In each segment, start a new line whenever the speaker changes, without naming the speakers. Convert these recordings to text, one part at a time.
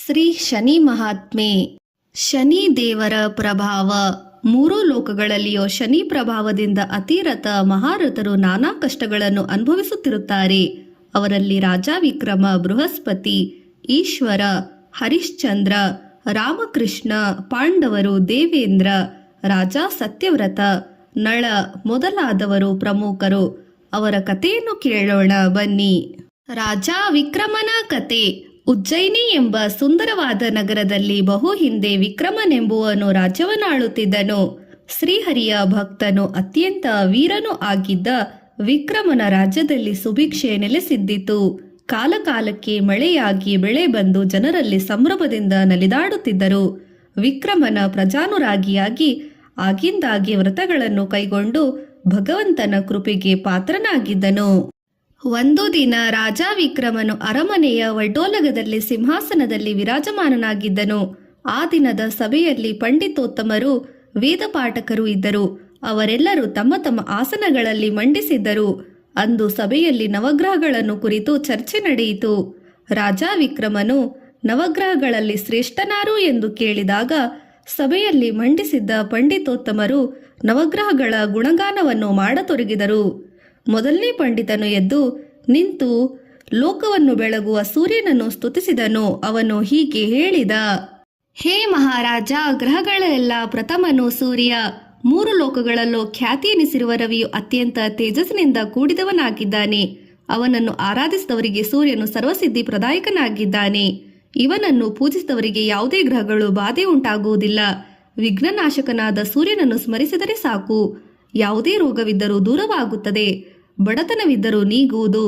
ಶ್ರೀ ಶನಿ ಮಹಾತ್ಮೆ. ಶನಿ ದೇವರ ಪ್ರಭಾವ. ಮೂರೂ ಲೋಕಗಳಲ್ಲಿಯೂ ಶನಿ ಪ್ರಭಾವದಿಂದ ಅತಿರಥ ಮಹಾರಥರು ನಾನಾ ಕಷ್ಟಗಳನ್ನು ಅನುಭವಿಸುತ್ತಿರುತ್ತಾರೆ. ಅವರಲ್ಲಿ ರಾಜ ವಿಕ್ರಮ, ಬೃಹಸ್ಪತಿ, ಈಶ್ವರ, ಹರಿಶ್ಚಂದ್ರ, ರಾಮಕೃಷ್ಣ, ಪಾಂಡವರು, ದೇವೇಂದ್ರ, ರಾಜ ಸತ್ಯವ್ರತ, ನಳ ಮೊದಲಾದವರು ಪ್ರಮುಖರು. ಅವರ ಕಥೆಯನ್ನು ಕೇಳೋಣ ಬನ್ನಿ. ರಾಜ ವಿಕ್ರಮನ ಕತೆ. ಉಜ್ಜಯಿನಿ ಎಂಬ ಸುಂದರವಾದ ನಗರದಲ್ಲಿ ಬಹು ಹಿಂದೆ ವಿಕ್ರಮನೆಂಬುವನು ರಾಜ್ಯವನ್ನಾಳುತ್ತಿದ್ದನು. ಶ್ರೀಹರಿಯ ಭಕ್ತನು ಅತ್ಯಂತ ವೀರನೂ ಆಗಿದ್ದ ವಿಕ್ರಮನ ರಾಜ್ಯದಲ್ಲಿ ಸುಭಿಕ್ಷೆ ನೆಲೆಸಿದ್ದಿತು. ಕಾಲಕಾಲಕ್ಕೆ ಮಳೆಯಾಗಿ ಬೆಳೆ ಬಂದು ಜನರಲ್ಲಿ ಸಂಭ್ರಮದಿಂದ ನಲಿದಾಡುತ್ತಿದ್ದರು. ವಿಕ್ರಮನ ಪ್ರಜಾನುರಾಗಿಯಾಗಿ ಆಗಿಂದಾಗಿ ವ್ರತಗಳನ್ನು ಕೈಗೊಂಡು ಭಗವಂತನ ಕೃಪೆಗೆ ಪಾತ್ರನಾಗಿದ್ದನು. ಒಂದು ದಿನ ರಾಜ ವಿಕ್ರಮನು ಅರಮನೆಯ ವಡ್ಡೋಲಗದಲ್ಲಿ ಸಿಂಹಾಸನದಲ್ಲಿ ವಿರಾಜಮಾನನಾಗಿದ್ದನು. ಆ ದಿನದ ಸಭೆಯಲ್ಲಿ ಪಂಡಿತೋತ್ತಮರು, ವೇದ ಪಾಠಕರು ಇದ್ದರು. ಅವರೆಲ್ಲರೂ ತಮ್ಮ ತಮ್ಮ ಆಸನಗಳಲ್ಲಿ ಮಂಡಿಸಿದ್ದರು. ಅಂದು ಸಭೆಯಲ್ಲಿ ನವಗ್ರಹಗಳನ್ನು ಕುರಿತು ಚರ್ಚೆ ನಡೆಯಿತು. ರಾಜ ವಿಕ್ರಮನು ನವಗ್ರಹಗಳಲ್ಲಿ ಶ್ರೇಷ್ಠನಾರು ಎಂದು ಕೇಳಿದಾಗ ಸಭೆಯಲ್ಲಿ ಮಂಡಿಸಿದ್ದ ಪಂಡಿತೋತ್ತಮರು ನವಗ್ರಹಗಳ ಗುಣಗಾನವನ್ನು ಮಾಡತೊಡಗಿದರು. ಮೊದಲನೇ ಪಂಡಿತನು ಎದ್ದು ನಿಂತು ಲೋಕವನ್ನು ಬೆಳಗುವ ಸೂರ್ಯನನ್ನು ಸ್ತುತಿಸಿದನು. ಅವನು ಹೀಗೆ ಹೇಳಿದ: ಹೇ ಮಹಾರಾಜ, ಗ್ರಹಗಳೆಲ್ಲ ಪ್ರಥಮನು ಸೂರ್ಯ. ಮೂರು ಲೋಕಗಳಲ್ಲೂ ಖ್ಯಾತಿ ಎನಿಸಿರುವ ರವಿಯು ಅತ್ಯಂತ ತೇಜಸ್ಸಿನಿಂದ ಕೂಡಿದವನಾಗಿದ್ದಾನೆ. ಅವನನ್ನು ಆರಾಧಿಸಿದವರಿಗೆ ಸೂರ್ಯನು ಸರ್ವಸಿದ್ಧಿ ಪ್ರದಾಯಕನಾಗಿದ್ದಾನೆ. ಇವನನ್ನು ಪೂಜಿಸಿದವರಿಗೆ ಯಾವುದೇ ಗ್ರಹಗಳು ಬಾಧೆ ಉಂಟಾಗುವುದಿಲ್ಲ. ವಿಘ್ನನಾಶಕನಾದ ಸೂರ್ಯನನ್ನು ಸ್ಮರಿಸಿದರೆ ಸಾಕು. ಯಾವುದೇ ರೋಗವಿದ್ದರೂ ದೂರವಾಗುತ್ತದೆ, ಬಡತನವಿದ್ದರೂ ನೀಗುವುದು.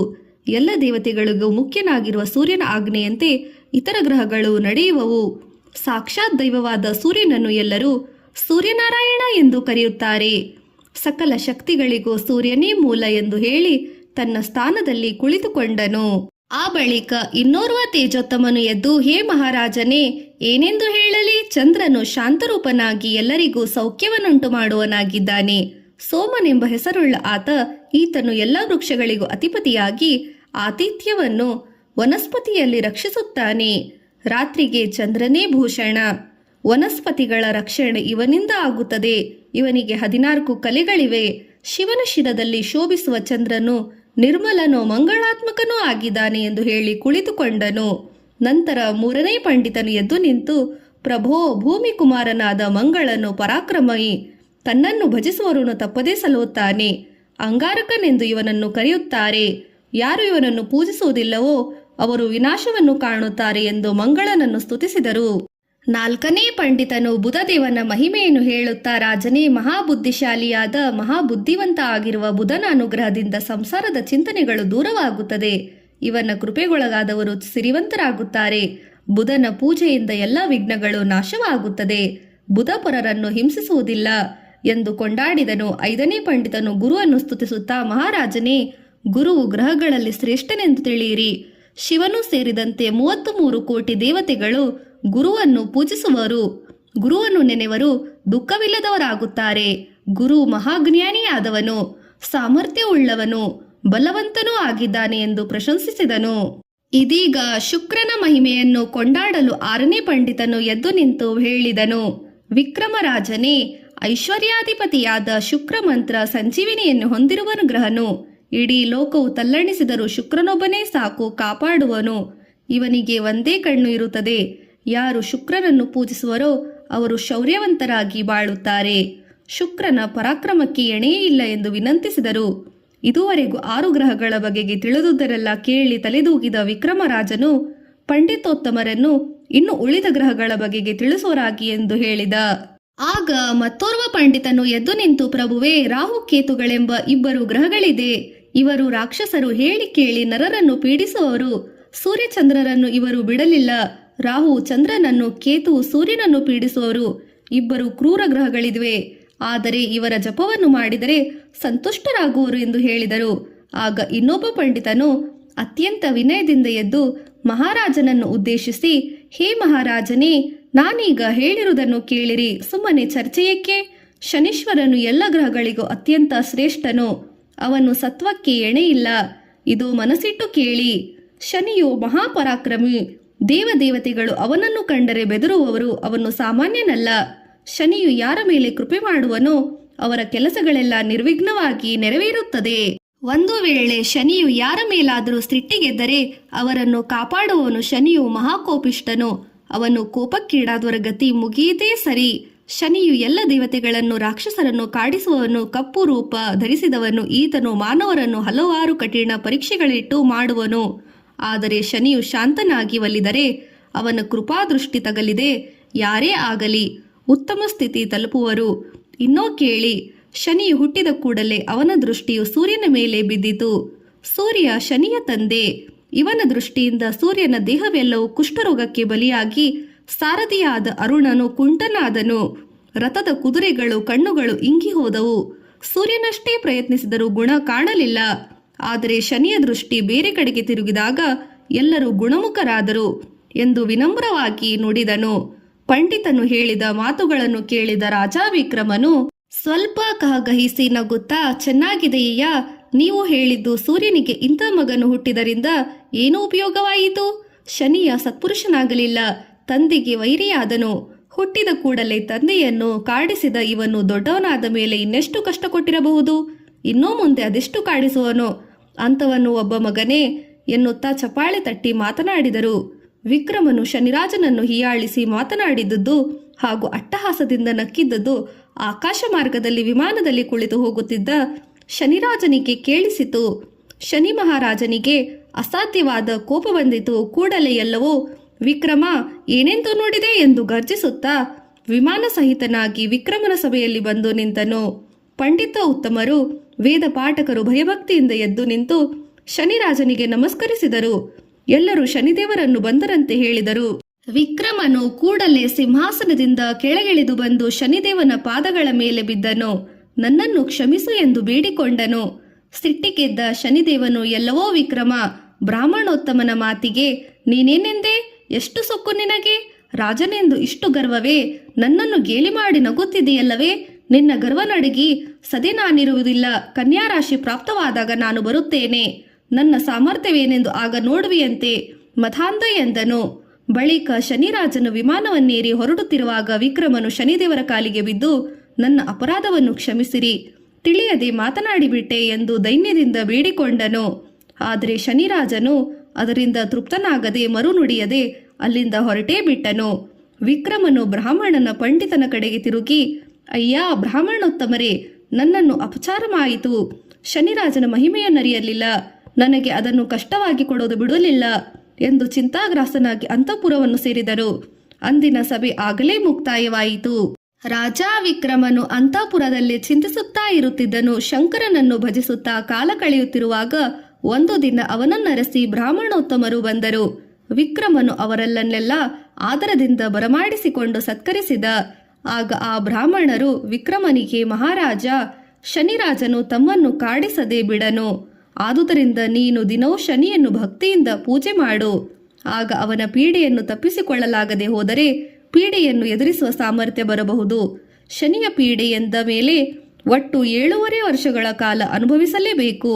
ಎಲ್ಲ ದೇವತೆಗಳಿಗೂ ಮುಖ್ಯನಾಗಿರುವ ಸೂರ್ಯನ ಆಜ್ಞೆಯಂತೆ ಇತರ ಗ್ರಹಗಳು ನಡೆಯುವವು. ಸಾಕ್ಷಾತ್ ದೈವವಾದ ಸೂರ್ಯನನ್ನು ಎಲ್ಲರೂ ಸೂರ್ಯನಾರಾಯಣ ಎಂದು ಕರೆಯುತ್ತಾರೆ. ಸಕಲ ಶಕ್ತಿಗಳಿಗೂ ಸೂರ್ಯನೇ ಮೂಲ ಎಂದು ಹೇಳಿ ತನ್ನ ಸ್ಥಾನದಲ್ಲಿ ಕುಳಿತುಕೊಂಡನು. ಆ ಬಳಿಕ ಇನ್ನೋರ್ವ ತೇಜೋತ್ತಮನು ಎದ್ದು, ಹೇ ಮಹಾರಾಜನೇ, ಏನೆಂದು ಹೇಳಲಿ? ಚಂದ್ರನು ಶಾಂತರೂಪನಾಗಿ ಎಲ್ಲರಿಗೂ ಸೌಖ್ಯವನ್ನುಂಟು ಮಾಡುವನಾಗಿದ್ದಾನೆ. ಸೋಮನೆಂಬ ಹೆಸರುಳ್ಳ ಆತ, ಈತನು ಎಲ್ಲ ವೃಕ್ಷಗಳಿಗೂ ಅಧಿಪತಿಯಾಗಿ ಆತಿಥ್ಯವನ್ನು ವನಸ್ಪತಿಯಲ್ಲಿ ರಕ್ಷಿಸುತ್ತಾನೆ. ರಾತ್ರಿಗೆ ಚಂದ್ರನೇ ಭೂಷಣ. ವನಸ್ಪತಿಗಳ ರಕ್ಷಣೆ ಇವನಿಂದ ಆಗುತ್ತದೆ. ಇವನಿಗೆ 14 ಕಲೆಗಳಿವೆ. ಶಿವನ ಶಿರದಲ್ಲಿ ಶೋಭಿಸುವ ಚಂದ್ರನು ನಿರ್ಮಲನೋ ಮಂಗಳಾತ್ಮಕನೂ ಆಗಿದ್ದಾನೆ ಎಂದು ಹೇಳಿ ಕುಳಿತುಕೊಂಡನು. ನಂತರ ಮೂರನೇ ಪಂಡಿತನು ಎದ್ದು ನಿಂತು, ಪ್ರಭೋ, ಭೂಮಿ ಕುಮಾರನಾದ ಮಂಗಳನು ಪರಾಕ್ರಮಿ. ತನ್ನನ್ನು ಭಜಿಸುವವರನ್ನು ತಪ್ಪದೇ ಸಲುಹುತ್ತಾನೆ. ಅಂಗಾರಕನೆಂದು ಇವನನ್ನು ಕರೆಯುತ್ತಾರೆ. ಯಾರು ಇವನನ್ನು ಪೂಜಿಸುವುದಿಲ್ಲವೋ ಅವರು ವಿನಾಶವನ್ನು ಕಾಣುತ್ತಾರೆ ಎಂದು ಮಂಗಳನನ್ನು ಸ್ತುತಿಸಿದರು. ನಾಲ್ಕನೇ ಪಂಡಿತನು ಬುಧದೇವನ ಮಹಿಮೆಯನ್ನು ಹೇಳುತ್ತಾ, ರಾಜನೇ, ಮಹಾಬುದ್ಧಿಶಾಲಿಯಾದ ಮಹಾಬುದ್ಧಿವಂತ ಆಗಿರುವ ಬುಧನ ಅನುಗ್ರಹದಿಂದ ಸಂಸಾರದ ಚಿಂತನೆಗಳು ದೂರವಾಗುತ್ತದೆ. ಇವನ ಕೃಪೆಗೊಳಗಾದವರು ಸಿರಿವಂತರಾಗುತ್ತಾರೆ. ಬುಧನ ಪೂಜೆಯಿಂದ ಎಲ್ಲ ವಿಘ್ನಗಳು ನಾಶವಾಗುತ್ತದೆ. ಬುಧ ಪರರನ್ನು ಹಿಂಸಿಸುವುದಿಲ್ಲ ಎಂದು ಕೊಂಡಾಡಿದನು. ಐದನೇ ಪಂಡಿತನು ಗುರುವನ್ನು ಸ್ತುತಿಸುತ್ತಾ, ಮಹಾರಾಜನೇ, ಗುರುವು ಗ್ರಹಗಳಲ್ಲಿ ಶ್ರೇಷ್ಠನೆಂದು ತಿಳಿಯಿರಿ. ಶಿವನು ಸೇರಿದಂತೆ 33 ಕೋಟಿ ದೇವತೆಗಳು ಗುರುವನ್ನು ಪೂಜಿಸುವರು. ಗುರುವನ್ನು ನೆನೆವರು ದುಃಖವಿಲ್ಲದವರಾಗುತ್ತಾರೆ. ಗುರು ಮಹಾಜ್ಞಾನಿಯಾದವನು, ಸಾಮರ್ಥ್ಯವುಳ್ಳವನು, ಬಲವಂತನೂ ಆಗಿದ್ದಾನೆ ಎಂದು ಪ್ರಶಂಸಿಸಿದನು. ಇದೀಗ ಶುಕ್ರನ ಮಹಿಮೆಯನ್ನು ಕೊಂಡಾಡಲು ಆರನೇ ಪಂಡಿತನು ಎದ್ದು ನಿಂತು ಹೇಳಿದನು: ವಿಕ್ರಮರಾಜನೇ, ಐಶ್ವರ್ಯಾಧಿಪತಿಯಾದ ಶುಕ್ರ ಮಂತ್ರ ಸಂಜೀವಿನಿಯನ್ನು ಹೊಂದಿರುವ ಗ್ರಹನು. ಇಡೀ ಲೋಕವು ತಲ್ಲಣಿಸಿದರೂ ಶುಕ್ರನೊಬ್ಬನೇ ಸಾಕು, ಕಾಪಾಡುವನು. ಇವನಿಗೆ ಒಂದೇ ಕಣ್ಣು ಇರುತ್ತದೆ. ಯಾರು ಶುಕ್ರನನ್ನು ಪೂಜಿಸುವರೋ ಅವರು ಶೌರ್ಯವಂತರಾಗಿ ಬಾಳುತ್ತಾರೆ. ಶುಕ್ರನ ಪರಾಕ್ರಮಕ್ಕೆ ಎಣೆಯೇ ಇಲ್ಲ ಎಂದು ವಿನಂತಿಸಿದರು. ಇದುವರೆಗೂ 6 ಗ್ರಹಗಳ ಬಗೆಗೆ ತಿಳಿದುದರೆಲ್ಲ ಕೇಳಿ ತಲೆದೂಗಿದ ವಿಕ್ರಮರಾಜನು ಪಂಡಿತೋತ್ತಮರನ್ನು ಇನ್ನು ಉಳಿದ ಗ್ರಹಗಳ ಬಗೆಗೆ ತಿಳಿಸುವರಾಗಿ ಎಂದು ಹೇಳಿದ. ಆಗ ಮತ್ತೋರ್ವ ಪಂಡಿತನು ಎದ್ದು ನಿಂತು, ಪ್ರಭುವೇ, ರಾಹು ಕೇತುಗಳೆಂಬ 2 ಗ್ರಹಗಳಿದೆ. ಇವರು ರಾಕ್ಷಸರು. ಹೇಳಿ ಕೇಳಿ ನರರನ್ನು ಪೀಡಿಸುವವರು. ಸೂರ್ಯಚಂದ್ರರನ್ನು ಇವರು ಬಿಡಲಿಲ್ಲ. ರಾಹು ಚಂದ್ರನನ್ನು, ಕೇತು ಸೂರ್ಯನನ್ನು ಪೀಡಿಸುವವರು. 2 ಕ್ರೂರ ಗ್ರಹಗಳಿವೆ. ಆದರೆ ಇವರ ಜಪವನ್ನು ಮಾಡಿದರೆ ಸಂತುಷ್ಟರಾಗುವರು ಎಂದು ಹೇಳಿದರು. ಆಗ ಇನ್ನೊಬ್ಬ ಪಂಡಿತನು ಅತ್ಯಂತ ವಿನಯದಿಂದ ಎದ್ದು ಮಹಾರಾಜನನ್ನು ಉದ್ದೇಶಿಸಿ, ಹೇ ಮಹಾರಾಜನೇ, ನಾನೀಗ ಹೇಳಿರುವುದನ್ನು ಕೇಳಿರಿ. ಸುಮ್ಮನೆ ಚರ್ಚೆಯಕ್ಕೆ. ಶನೀಶ್ವರನು ಎಲ್ಲ ಗ್ರಹಗಳಿಗೂ ಅತ್ಯಂತ ಶ್ರೇಷ್ಠನು. ಅವನು ಸತ್ವಕ್ಕೆ ಎಣೆಯಿಲ್ಲ. ಇದು ಮನಸ್ಸಿಟ್ಟು ಕೇಳಿ. ಶನಿಯು ಮಹಾಪರಾಕ್ರಮಿ. ದೇವದೇವತೆಗಳು ಅವನನ್ನು ಕಂಡರೆ ಬೆದರುವವರು. ಅವನು ಸಾಮಾನ್ಯನಲ್ಲ. ಶನಿಯು ಯಾರ ಮೇಲೆ ಕೃಪೆ ಮಾಡುವನೋ ಅವರ ಕೆಲಸಗಳೆಲ್ಲ ನಿರ್ವಿಘ್ನವಾಗಿ ನೆರವೇರುತ್ತದೆ. ಒಂದು ವೇಳೆ ಶನಿಯು ಯಾರ ಮೇಲಾದರೂ ಸಿಟ್ಟಿಗೆದ್ದರೆ ಅವರನ್ನು ಕಾಪಾಡುವವನು. ಶನಿಯು ಮಹಾಕೋಪಿಷ್ಠನು. ಅವನು ಕೋಪಕ್ಕೀಡಾದವರ ಗತಿ ಮುಗಿಯಿತೇ ಸರಿ. ಶನಿಯು ಎಲ್ಲ ದೇವತೆಗಳನ್ನು ರಾಕ್ಷಸರನ್ನು ಕಾಡಿಸುವವನು. ಕಪ್ಪು ರೂಪ ಧರಿಸಿದವನು. ಈತನು ಮಾನವರನ್ನು ಹಲವಾರು ಕಠಿಣ ಪರೀಕ್ಷೆಗಳಿಟ್ಟು ಮಾಡುವನು. ಆದರೆ ಶನಿಯು ಶಾಂತನಾಗಿ ಒಲಿದರೆ ಅವನ ಕೃಪಾದೃಷ್ಟಿ ತಗಲಿದೆ ಯಾರೇ ಆಗಲಿ ಉತ್ತಮ ಸ್ಥಿತಿ ತಲುಪುವರು. ಇನ್ನೂ ಕೇಳಿ, ಶನಿಯು ಹುಟ್ಟಿದ ಕೂಡಲೇ ಅವನ ದೃಷ್ಟಿಯು ಸೂರ್ಯನ ಮೇಲೆ ಬಿದ್ದಿತು. ಸೂರ್ಯ ಶನಿಯ ತಂದೆ. ಇವನ ದೃಷ್ಟಿಯಿಂದ ಸೂರ್ಯನ ದೇಹವೆಲ್ಲವೂ ಕುಷ್ಠರೋಗಕ್ಕೆ ಬಲಿಯಾಗಿ ಸಾರಥಿಯಾದ ಅರುಣನು ಕುಂಟನಾದನು. ರಥದ ಕುದುರೆಗಳು ಕಣ್ಣುಗಳು ಇಂಗಿ ಹೋದವು. ಸೂರ್ಯನಷ್ಟೇ ಪ್ರಯತ್ನಿಸಿದರೂ ಗುಣ ಕಾಣಲಿಲ್ಲ. ಆದರೆ ಶನಿಯ ದೃಷ್ಟಿ ಬೇರೆ ಕಡೆಗೆ ತಿರುಗಿದಾಗ ಎಲ್ಲರೂ ಗುಣಮುಖರಾದರು ಎಂದು ವಿನಮ್ರವಾಗಿ ನುಡಿದನು. ಪಂಡಿತನು ಹೇಳಿದ ಮಾತುಗಳನ್ನು ಕೇಳಿದ ರಾಜ ವಿಕ್ರಮನು ಸ್ವಲ್ಪ ಕಹಗಹಿಸಿ ನಗುತ್ತಾ, ಚೆನ್ನಾಗಿದೆಯಯ್ಯ, ನೀವು ಹೇಳಿದ್ದು ಸೂರ್ಯನಿಗೆ ಇಂಥ ಮಗನು ಹುಟ್ಟಿದರಿಂದ ಏನು ಉಪಯೋಗವಾಯಿತು? ಶನಿಯ ಸತ್ಪುರುಷನಾಗಲಿಲ್ಲ, ತಂದೆಗೆ ವೈರಿಯಾದನು. ಹುಟ್ಟಿದ ಕೂಡಲೇ ತಂದೆಯನ್ನು ಕಾಡಿಸಿದ ಇವನು ದೊಡ್ಡವನಾದ ಮೇಲೆ ಇನ್ನೆಷ್ಟು ಕಷ್ಟ ಕೊಟ್ಟಿರಬಹುದು. ಇನ್ನೂ ಮುಂದೆ ಅದೆಷ್ಟು ಕಾಡಿಸುವನೋ. ಅಂಥವನು ಒಬ್ಬ ಮಗನೇ ಎನ್ನುತ್ತಾ ಚಪಾಳೆ ತಟ್ಟಿ ಮಾತನಾಡಿದರು. ವಿಕ್ರಮನು ಶನಿರಾಜನನ್ನು ಹೀಯಾಳಿಸಿ ಮಾತನಾಡಿದ್ದುದು ಹಾಗೂ ಅಟ್ಟಹಾಸದಿಂದ ನಕ್ಕಿದ್ದದ್ದು ಆಕಾಶ ಮಾರ್ಗದಲ್ಲಿ ವಿಮಾನದಲ್ಲಿ ಕುಳಿತು ಹೋಗುತ್ತಿದ್ದ ಶನಿರಾಜನಿಗೆ ಕೇಳಿಸಿತು. ಶನಿ ಮಹಾರಾಜನಿಗೆ ಅಸಾಧ್ಯವಾದ ಕೋಪ ಬಂದಿತು. ಕೂಡಲೇ ಎಲ್ಲವೂ ವಿಕ್ರಮ ಏನೆಂದು ನೋಡಿದೆ ಎಂದು ಗರ್ಜಿಸುತ್ತಾ ವಿಮಾನ ಸಹಿತನಾಗಿ ವಿಕ್ರಮನ ಸಭೆಯಲ್ಲಿ ಬಂದು ನಿಂತನು. ಪಂಡಿತ ಉತ್ತಮರು ವೇದ ಪಾಠಕರು ಭಯಭಕ್ತಿಯಿಂದ ಎದ್ದು ನಿಂತು ಶನಿರಾಜನಿಗೆ ನಮಸ್ಕರಿಸಿದರು. ಎಲ್ಲರೂ ಶನಿದೇವರನ್ನು ಬಂದರಂತೆ ಹೇಳಿದರು. ವಿಕ್ರಮನು ಕೂಡಲೇ ಸಿಂಹಾಸನದಿಂದ ಕೆಳಗಿಳಿದು ಬಂದು ಶನಿದೇವನ ಪಾದಗಳ ಮೇಲೆ ಬಿದ್ದನು. ನನ್ನನ್ನು ಕ್ಷಮಿಸು ಎಂದು ಬೇಡಿಕೊಂಡನು. ಸಿಟ್ಟಿಗೆದ್ದ ಶನಿದೇವನು, ಎಲ್ಲವೋ ವಿಕ್ರಮ, ಬ್ರಾಹ್ಮಣೋತ್ತಮನ ಮಾತಿಗೆ ನೀನೇನೆಂದೆ? ಎಷ್ಟು ಸೊಕ್ಕು ನಿನಗೆ? ರಾಜನೆಂದು ಇಷ್ಟು ಗರ್ವವೇ? ನನ್ನನ್ನು ಗೇಲಿ ಮಾಡಿ ನಗುತ್ತಿದೆಯಲ್ಲವೇ? ನಿನ್ನ ಗರ್ವ ನಡುಗಿ ಸದೆ ನಾನಿರುವುದಿಲ್ಲ. ಕನ್ಯಾರಾಶಿ ಪ್ರಾಪ್ತವಾದಾಗ ನಾನು ಬರುತ್ತೇನೆ. ನನ್ನ ಸಾಮರ್ಥ್ಯವೇನೆಂದು ಆಗ ನೋಡುವಿಯಂತೆ ಮಥಾಂಧ ಎಂದನು. ಬಳಿಕ ಶನಿರಾಜನು ವಿಮಾನವನ್ನೇರಿ ಹೊರಡುತ್ತಿರುವಾಗ ವಿಕ್ರಮನು ಶನಿದೇವರ ಕಾಲಿಗೆ ಬಿದ್ದು, ನನ್ನ ಅಪರಾಧವನ್ನು ಕ್ಷಮಿಸಿರಿ, ತಿಳಿಯದೆ ಮಾತನಾಡಿಬಿಟ್ಟೆ ಎಂದು ದೈನ್ಯದಿಂದ ಬೇಡಿಕೊಂಡನು. ಆದರೆ ಶನಿರಾಜನು ಅದರಿಂದ ತೃಪ್ತನಾಗದೆ ಮರುನುಡಿಯದೆ ಅಲ್ಲಿಂದ ಹೊರಟೇ ಬಿಟ್ಟನು. ವಿಕ್ರಮನು ಬ್ರಾಹ್ಮಣನ ಪಂಡಿತನ ಕಡೆಗೆ ತಿರುಗಿ, ಅಯ್ಯ ಬ್ರಾಹ್ಮಣೋತ್ತಮರೇ, ನನ್ನನ್ನು ಅಪಚಾರಮಾಯಿತು. ಶನಿರಾಜನ ಮಹಿಮೆಯನ್ನರಿಯಲಿಲ್ಲ. ನನಗೆ ಅದನ್ನು ಕಷ್ಟವಾಗಿ ಕೊಡೋದು ಬಿಡಲಿಲ್ಲ ಎಂದು ಚಿಂತಾಗ್ರಾಸನಾಗಿ ಅಂತಃಪುರವನ್ನು ಸೇರಿದರು. ಅಂದಿನ ಸಭೆ ಆಗಲೇ ಮುಕ್ತಾಯವಾಯಿತು. ರಾಜ ವಿಕ್ರಮನು ಅಂತಃಪುರದಲ್ಲಿ ಚಿಂತಿಸುತ್ತಾ ಇರುತ್ತಿದ್ದನು. ಶಂಕರನನ್ನು ಭಜಿಸುತ್ತಾ ಕಾಲ ಕಳೆಯುತ್ತಿರುವಾಗ ಒಂದು ದಿನ ಅವನನ್ನರಸಿ ಬ್ರಾಹ್ಮಣೋತ್ತಮರು ಬಂದರು. ವಿಕ್ರಮನು ಅವರನ್ನೆಲ್ಲ ಆದರದಿಂದ ಬರಮಾಡಿಸಿಕೊಂಡು ಸತ್ಕರಿಸಿದ. ಆಗ ಆ ಬ್ರಾಹ್ಮಣರು ವಿಕ್ರಮನಿಗೆ, ಮಹಾರಾಜ, ಶನಿರಾಜನು ತಮ್ಮನ್ನು ಕಾಡಿಸದೆ ಬಿಡನು. ಆದುದರಿಂದ ನೀನು ದಿನವೂ ಶನಿಯನ್ನು ಭಕ್ತಿಯಿಂದ ಪೂಜೆ ಮಾಡು. ಆಗ ಅವನ ಪೀಡೆಯನ್ನು ತಪ್ಪಿಸಿಕೊಳ್ಳಲಾಗದೆ ಹೋದರೆ ಪೀಡೆಯನ್ನು ಎದುರಿಸುವ ಸಾಮರ್ಥ್ಯ ಬರಬಹುದು. ಶನಿಯ ಪೀಡೆ ಎಂದ ಮೇಲೆ ಒಟ್ಟು 7.5 ವರ್ಷಗಳ ಕಾಲ ಅನುಭವಿಸಲೇಬೇಕು.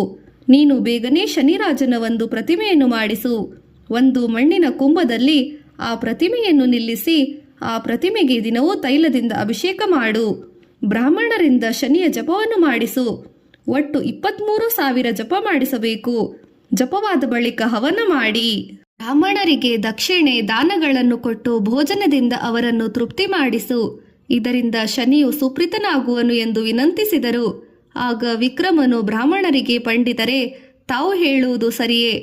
ನೀನು ಬೇಗನೆ ಶನಿರಾಜನ ಒಂದು ಪ್ರತಿಮೆಯನ್ನು ಮಾಡಿಸು. ಒಂದು ಮಣ್ಣಿನ ಕುಂಭದಲ್ಲಿ ಆ ಪ್ರತಿಮೆಯನ್ನು ನಿಲ್ಲಿಸಿ ಆ ಪ್ರತಿಮೆಗೆ ದಿನವೂ ತೈಲದಿಂದ ಅಭಿಷೇಕ ಮಾಡು. ಬ್ರಾಹ್ಮಣರಿಂದ ಶನಿಯ ಜಪವನ್ನು ಮಾಡಿಸು. ಒಟ್ಟು 23,000 ಜಪ ಮಾಡಿಸಬೇಕು. ಜಪವಾದ ಬಳಿಕ ಹವನ ಮಾಡಿ ಬ್ರಾಹ್ಮಣರಿಗೆ ದಕ್ಷಿಣೆ ದಾನಗಳನ್ನು ಕೊಟ್ಟು ಭೋಜನದಿಂದ ಅವರನ್ನು ತೃಪ್ತಿ ಮಾಡಿಸು. ಇದರಿಂದ ಶನಿಯು ಸುಪ್ರೀತನಾಗುವನು ಎಂದು ವಿನಂತಿಸಿದರು. ಆಗ ವಿಕ್ರಮನು ಬ್ರಾಹ್ಮಣರಿಗೆ, ಪಂಡಿತರೇ, ತಾವು ಹೇಳುವುದು ಸರಿಯೇ,